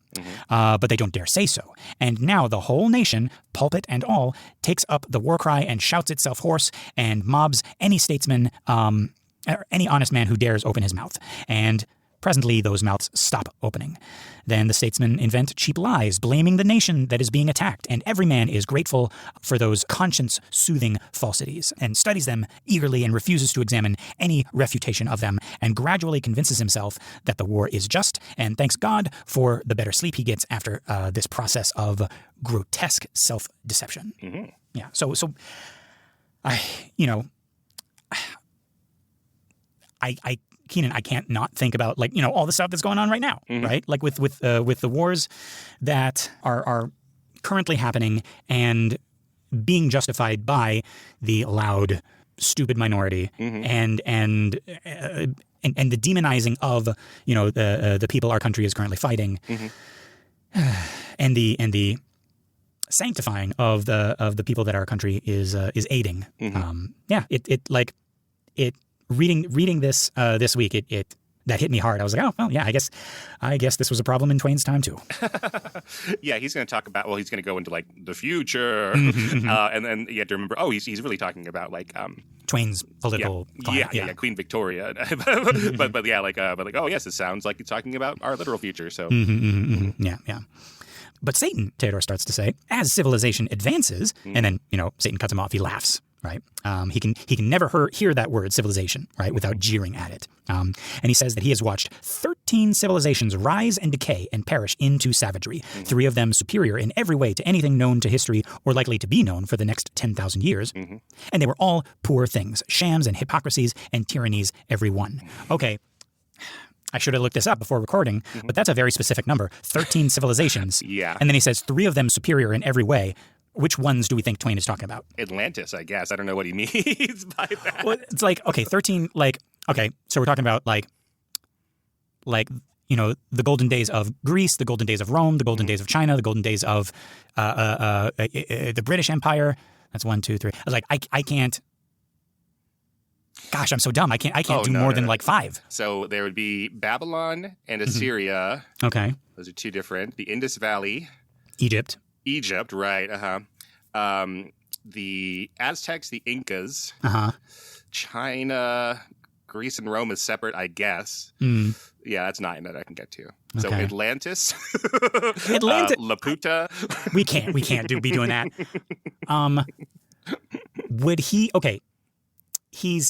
Speaker 1: But they don't dare say so. And now the whole nation, pulpit and all, takes up the war cry and shouts itself hoarse and mobs any statesman, or any honest man who dares open his mouth. And presently those mouths stop opening. Then the statesmen invent cheap lies, blaming the nation that is being attacked, and every man is grateful for those conscience-soothing falsities, and studies them eagerly and refuses to examine any refutation of them, and gradually convinces himself that the war is just, and thanks God for the better sleep he gets after this process of grotesque self-deception. Yeah. So Keenan, I can't not think about all the stuff that's going on right now, right? Like with the wars that are currently happening and being justified by the loud, stupid minority, and the demonizing of the people our country is currently fighting, and the sanctifying of the people that our country is aiding. Reading this this week, that hit me hard. I was like, oh well, yeah, I guess this was a problem in Twain's time too.
Speaker 3: Yeah, he's going to talk about. Well, he's going to go into like the future, and then you have to remember. Oh, he's really talking about like
Speaker 1: Twain's political.
Speaker 3: Yeah, Queen Victoria. but oh yes, it sounds like he's talking about our literal future. So
Speaker 1: yeah. But Satan, Theodore starts to say, as civilization advances, and then Satan cuts him off. He laughs. Right, he can never hear that word civilization, right, without jeering at it. And he says that he has watched 13 civilizations rise and decay and perish into savagery. 3 of them superior in every way to anything known to history or likely to be known for the next 10,000 years. And they were all poor things, shams and hypocrisies and tyrannies, every one. Okay. I should have looked this up before recording, but that's a very specific number, 13 civilizations.
Speaker 3: Yeah.
Speaker 1: And then he says 3 of them superior in every way. Which ones do we think Twain is talking about?
Speaker 3: Atlantis, I guess. I don't know what he means by that.
Speaker 1: Well, it's like, okay, 13, so we're talking about the golden days of Greece, the golden days of Rome, the golden days of China, the golden days of the British Empire. That's 1, 2, 3. I was like, I can't. Gosh, I'm so dumb. I can't do more than 5.
Speaker 3: So there would be Babylon and Assyria.
Speaker 1: Okay.
Speaker 3: Those are 2 different. The Indus Valley.
Speaker 1: Egypt,
Speaker 3: right? the Aztecs, the Incas,
Speaker 1: Uh-huh.
Speaker 3: China, Greece, and Rome is separate, I guess. Yeah, that's 9 that I can get to. So
Speaker 1: Okay.
Speaker 3: Atlantis, Laputa.
Speaker 1: We can't be doing that. Would he? Okay, he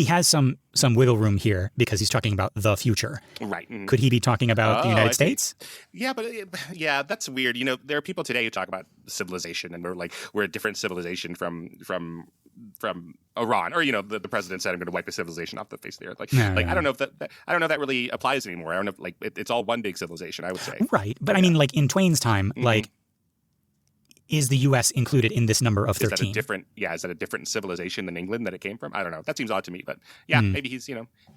Speaker 1: has some wiggle room here because he's talking about the future.
Speaker 3: Right.
Speaker 1: Could he be talking about the United States?
Speaker 3: Yeah, but that's weird. You know, there are people today who talk about civilization, and we're a different civilization from Iran, or the president said I'm going to wipe the civilization off the face of the earth. I don't know if that really applies anymore. I don't know if it's all one big civilization. I would say.
Speaker 1: Right, but I mean, like in Twain's time, is the U.S. included in this number of 13?
Speaker 3: Is that a different civilization than England that it came from? I don't know. That seems odd to me, but yeah, maybe he's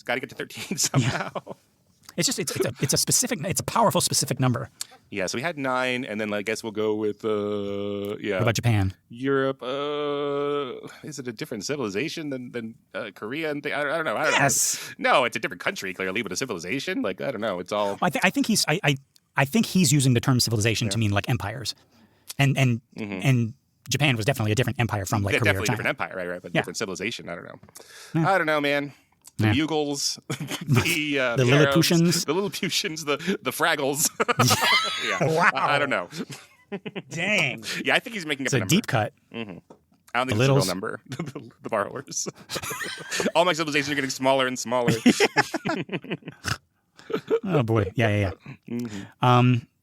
Speaker 3: got to get to 13 somehow.
Speaker 1: Yeah. It's just it's a powerful specific number.
Speaker 3: Yeah, so we had 9, and then I guess we'll go with
Speaker 1: What about Japan?
Speaker 3: Europe. Is it a different civilization than Korea? And I don't know.
Speaker 1: Yes.
Speaker 3: No, it's a different country clearly, but a civilization. I don't know. It's all.
Speaker 1: I think he's using the term civilization to mean like empires, and Japan was definitely a different empire from Korea or China.
Speaker 3: Definitely a different empire, right? But different civilization. I don't know. I don't know, man. The Bugles, the
Speaker 1: Lilliputians,
Speaker 3: the Lilliputians, the Fraggles. Yeah.
Speaker 1: Wow.
Speaker 3: I don't know.
Speaker 1: Dang.
Speaker 3: Yeah, I think he's making up
Speaker 1: It's
Speaker 3: a
Speaker 1: a deep cut.
Speaker 3: Mm-hmm. I don't think it's a real number. The borrowers. All my civilizations are getting smaller and smaller.
Speaker 1: Oh boy. Yeah.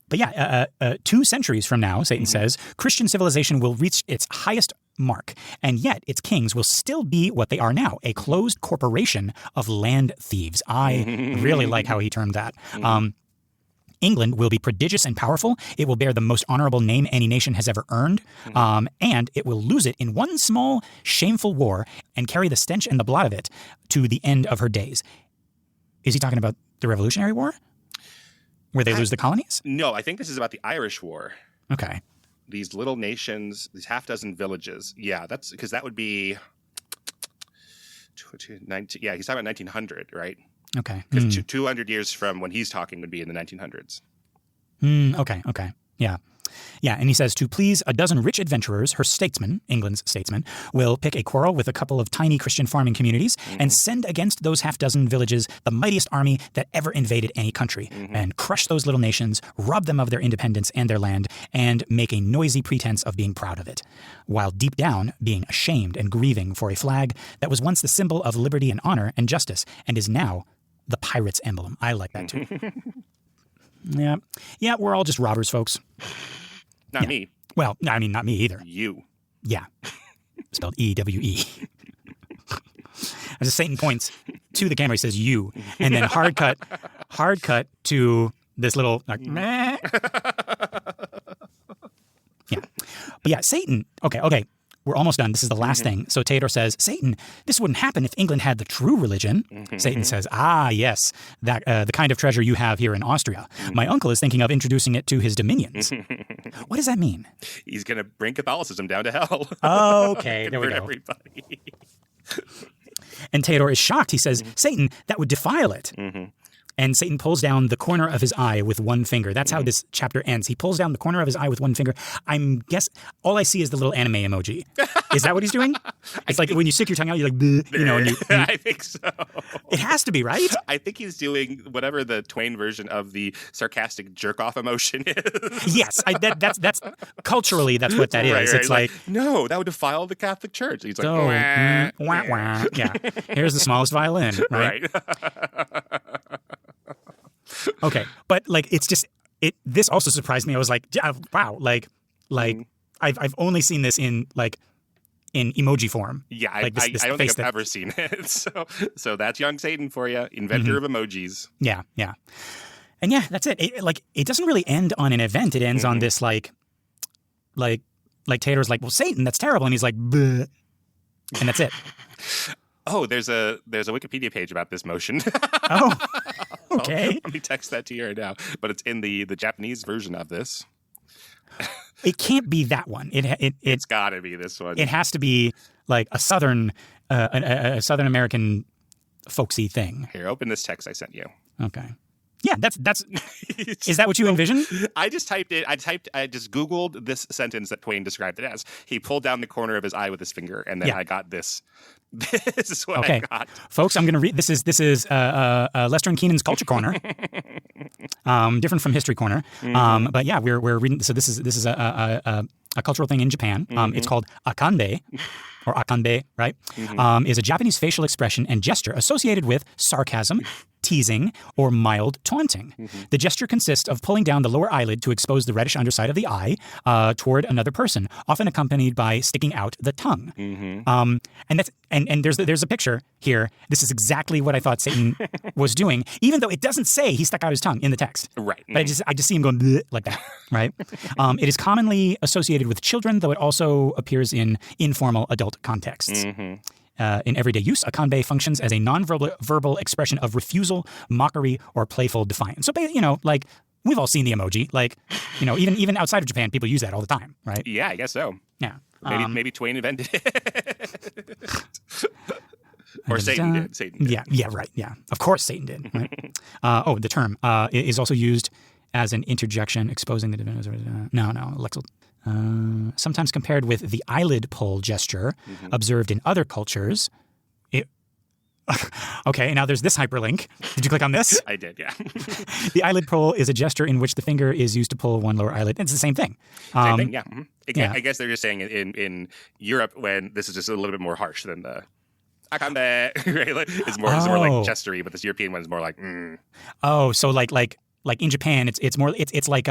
Speaker 1: But yeah, 2 centuries from now, Satan says, Christian civilization will reach its highest mark, and yet its kings will still be what they are now, a closed corporation of land thieves. I really like how he termed that. England will be prodigious and powerful. It will bear the most honorable name any nation has ever earned, and it will lose it in one small, shameful war and carry the stench and the blot of it to the end of her days. Is he talking about the Revolutionary War? Where they lose the colonies?
Speaker 3: No, I think this is about the Irish War.
Speaker 1: Okay.
Speaker 3: These little nations, these half-dozen villages. Yeah, that's because that would be 19, yeah, he's talking about 1900, right?
Speaker 1: Okay.
Speaker 3: Because 200 years from when he's talking would be in the 1900s.
Speaker 1: Okay. Yeah, and he says, to please a dozen rich adventurers, her statesmen, England's statesmen, will pick a quarrel with a couple of tiny Christian farming communities and send against those half-dozen villages the mightiest army that ever invaded any country, and crush those little nations, rob them of their independence and their land, and make a noisy pretense of being proud of it, while deep down being ashamed and grieving for a flag that was once the symbol of liberty and honor and justice, and is now the pirate's emblem. I like that too. Yeah, we're all just robbers, folks.
Speaker 3: Not me.
Speaker 1: Well, I mean, not me either.
Speaker 3: You.
Speaker 1: Yeah. Spelled E-W-E. As Satan points to the camera, he says, you. And then hard cut to this little, meh. Yeah. But yeah, Satan, okay. We're almost done. This is the last thing. So Theodore says, Satan, this wouldn't happen if England had the true religion. Satan says, yes, that the kind of treasure you have here in Austria. My uncle is thinking of introducing it to his dominions. What does that mean?
Speaker 3: He's going to bring Catholicism down to hell.
Speaker 1: Okay, there we go.
Speaker 3: Everybody.
Speaker 1: And Theodore is shocked. He says, Satan, that would defile it. And Satan pulls down the corner of his eye with one finger. That's how this chapter ends. He pulls down the corner of his eye with one finger. All I see is the little anime emoji. Is that what he's doing? It's like when you stick your tongue out, you're like, bleh,
Speaker 3: I think so.
Speaker 1: It has to be, right?
Speaker 3: I think he's doing whatever the Twain version of the sarcastic jerk-off emotion is.
Speaker 1: Yes, that's culturally, that's what that is.
Speaker 3: Right.
Speaker 1: It's like,
Speaker 3: no, that would defile the Catholic Church. He's like,
Speaker 1: wah, wah. Yeah. Here's the smallest violin, right? Okay, but it's just this also surprised me. I was like, wow, I've only seen this in emoji form.
Speaker 3: Yeah, I don't think I've ever seen it. So that's young Satan for you, inventor of emojis.
Speaker 1: Yeah. And yeah, that's it. It doesn't really end on an event. It ends on this like Theodore's like, well, Satan, that's terrible, and he's like, bleh. And that's it.
Speaker 3: Oh, there's a Wikipedia page about this motion.
Speaker 1: Oh, okay.
Speaker 3: Let me text that to you right now. But it's in the Japanese version of this.
Speaker 1: It can't be that one.
Speaker 3: It's got to be this one.
Speaker 1: It has to be like a Southern American folksy thing.
Speaker 3: Here, open this text I sent you.
Speaker 1: Okay. Yeah, that's is that what you envision?
Speaker 3: I just Googled this sentence that Twain described it as. He pulled down the corner of his eye with his finger, and then I got this. This is what I got.
Speaker 1: Folks, I'm going to read. This is Lester and Keenan's Culture Corner. Different from History Corner. But yeah, we're reading. So this is a cultural thing in Japan. It's called akanbe. Or akanbe, right? Is a Japanese facial expression and gesture associated with sarcasm, teasing, or mild taunting. The gesture consists of pulling down the lower eyelid to expose the reddish underside of the eye toward another person, often accompanied by sticking out the tongue. And there's a picture here. This is exactly what I thought Satan was doing, even though it doesn't say he stuck out his tongue in the text.
Speaker 3: Right.
Speaker 1: But I just see him going bleh, like that, right? It is commonly associated with children, though it also appears in informal adult contexts. In everyday use, akanbe functions as a non-verbal expression of refusal, mockery, or playful defiance. So, like, we've all seen the emoji. Like, even outside of Japan, people use that all the time, right?
Speaker 3: Yeah, I guess so.
Speaker 1: Yeah.
Speaker 3: Maybe Twain invented it. Or Satan did. Satan did.
Speaker 1: Yeah, right. Yeah. Of course Satan did. Right? The term is also used as an interjection exposing the divinity. Sometimes compared with the eyelid pull gesture observed in other cultures. Okay, now there's this hyperlink. Did you click on this?
Speaker 3: I did, yeah.
Speaker 1: The eyelid pull is a gesture in which the finger is used to pull one lower eyelid. It's the same thing.
Speaker 3: Same thing, yeah. I guess they're just saying in Europe when this is just a little bit more harsh than the akanbe, right? It's more like gestury, but this European one is more like
Speaker 1: Oh, so like in Japan, it's more it's like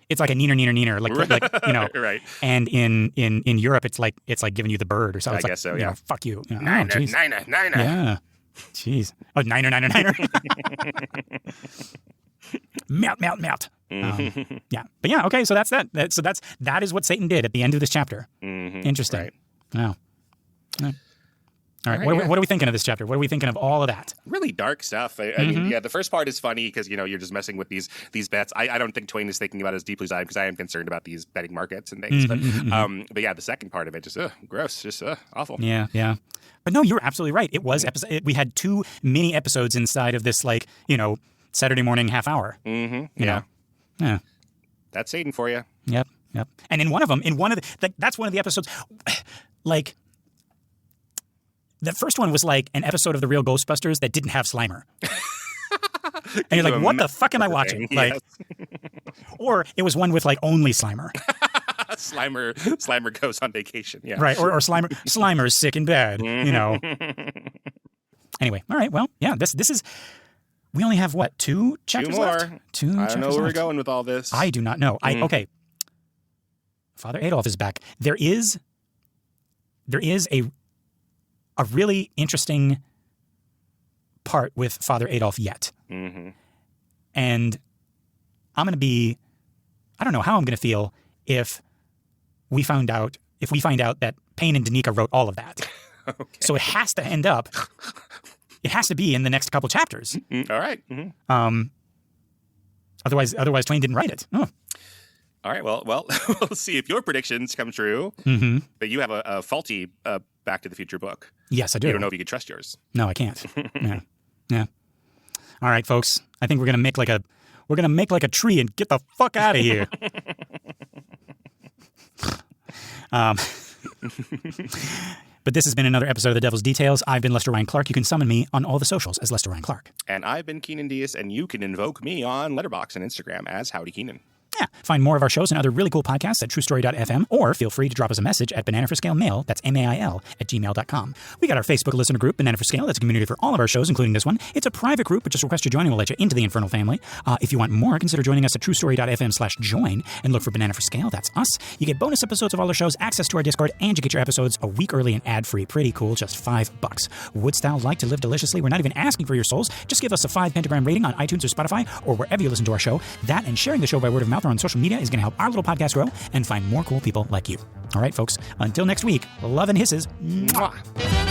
Speaker 1: it's like a neener, like
Speaker 3: right.
Speaker 1: And in Europe, it's like giving you the bird or something.
Speaker 3: I guess so, yeah.
Speaker 1: Fuck you.
Speaker 3: Niner.
Speaker 1: Yeah. Jeez. Oh, niner. Melt. Yeah. But yeah, okay, so that's that. That is what Satan did at the end of this chapter. Interesting.
Speaker 3: Right.
Speaker 1: Wow. All right. What are we thinking of this chapter? What are we thinking of all of that?
Speaker 3: Really dark stuff. I mean, the first part is funny because, you're just messing with these bets. I don't think Twain is thinking about it as deeply as I am because I am concerned about these betting markets and things. But yeah, the second part of it, just gross, just awful.
Speaker 1: Yeah. But no, you're absolutely right. It was we had 2 mini episodes inside of this, Saturday morning half hour.
Speaker 3: Yeah. That's Satan for you.
Speaker 1: Yep. And in one of them, that's one of the episodes, the first one was like an episode of The Real Ghostbusters that didn't have Slimer. And you're like, what the fuck am I watching?
Speaker 3: Yes.
Speaker 1: Or it was one with only Slimer.
Speaker 3: Slimer goes on vacation. Yeah.
Speaker 1: Right. Or Slimer is sick and bad, Anyway. All right. Well, yeah, this is, we only have 2 chapters left? 2
Speaker 3: I
Speaker 1: chapters
Speaker 3: don't know where
Speaker 1: left.
Speaker 3: we're going with all this.
Speaker 1: I do not know. Okay. Father Adolf is back. There is a really interesting part with Father Adolf yet. And I don't know how I'm going to feel if we find out that Payne and Danica wrote all of that.
Speaker 3: Okay.
Speaker 1: So it has to end up, it has to be in the next couple chapters.
Speaker 3: All right.
Speaker 1: Otherwise Twain didn't write it. Oh.
Speaker 3: All right. Well, we'll see if your predictions come true. But you have a faulty Back to the Future book.
Speaker 1: Yes, I do.
Speaker 3: You don't know if you can trust yours.
Speaker 1: No, I can't. Yeah. All right, folks. I think we're gonna make like a tree and get the fuck out of here. But this has been another episode of The Devil's Details. I've been Lester Ryan Clark. You can summon me on all the socials as Lester Ryan Clark.
Speaker 3: And I've been Keenan Diaz, and you can invoke me on Letterboxd and Instagram as Howdy Keenan.
Speaker 1: Yeah. Find more of our shows and other really cool podcasts at truestory.fm, or feel free to drop us a message at bananaforscale that's mail @gmail.com. We got our Facebook listener group, Banana for Scale. That's a community for all of our shows, including this one. It's a private group, but just request your joining. We'll let you into the Infernal family. If you want more, consider joining us at truestory.fm/join and look for Banana for Scale. That's us. You get bonus episodes of all our shows, access to our Discord, and you get your episodes a week early and ad-free. Pretty cool, just $5. Wouldst thou like to live deliciously? We're not even asking for your souls. Just give us a 5 pentagram rating on iTunes or Spotify or wherever you listen to our show. That and sharing the show by word of mouth or on social media is going to help our little podcast grow and find more cool people like you. All right, folks, until next week, love and hisses. Mwah.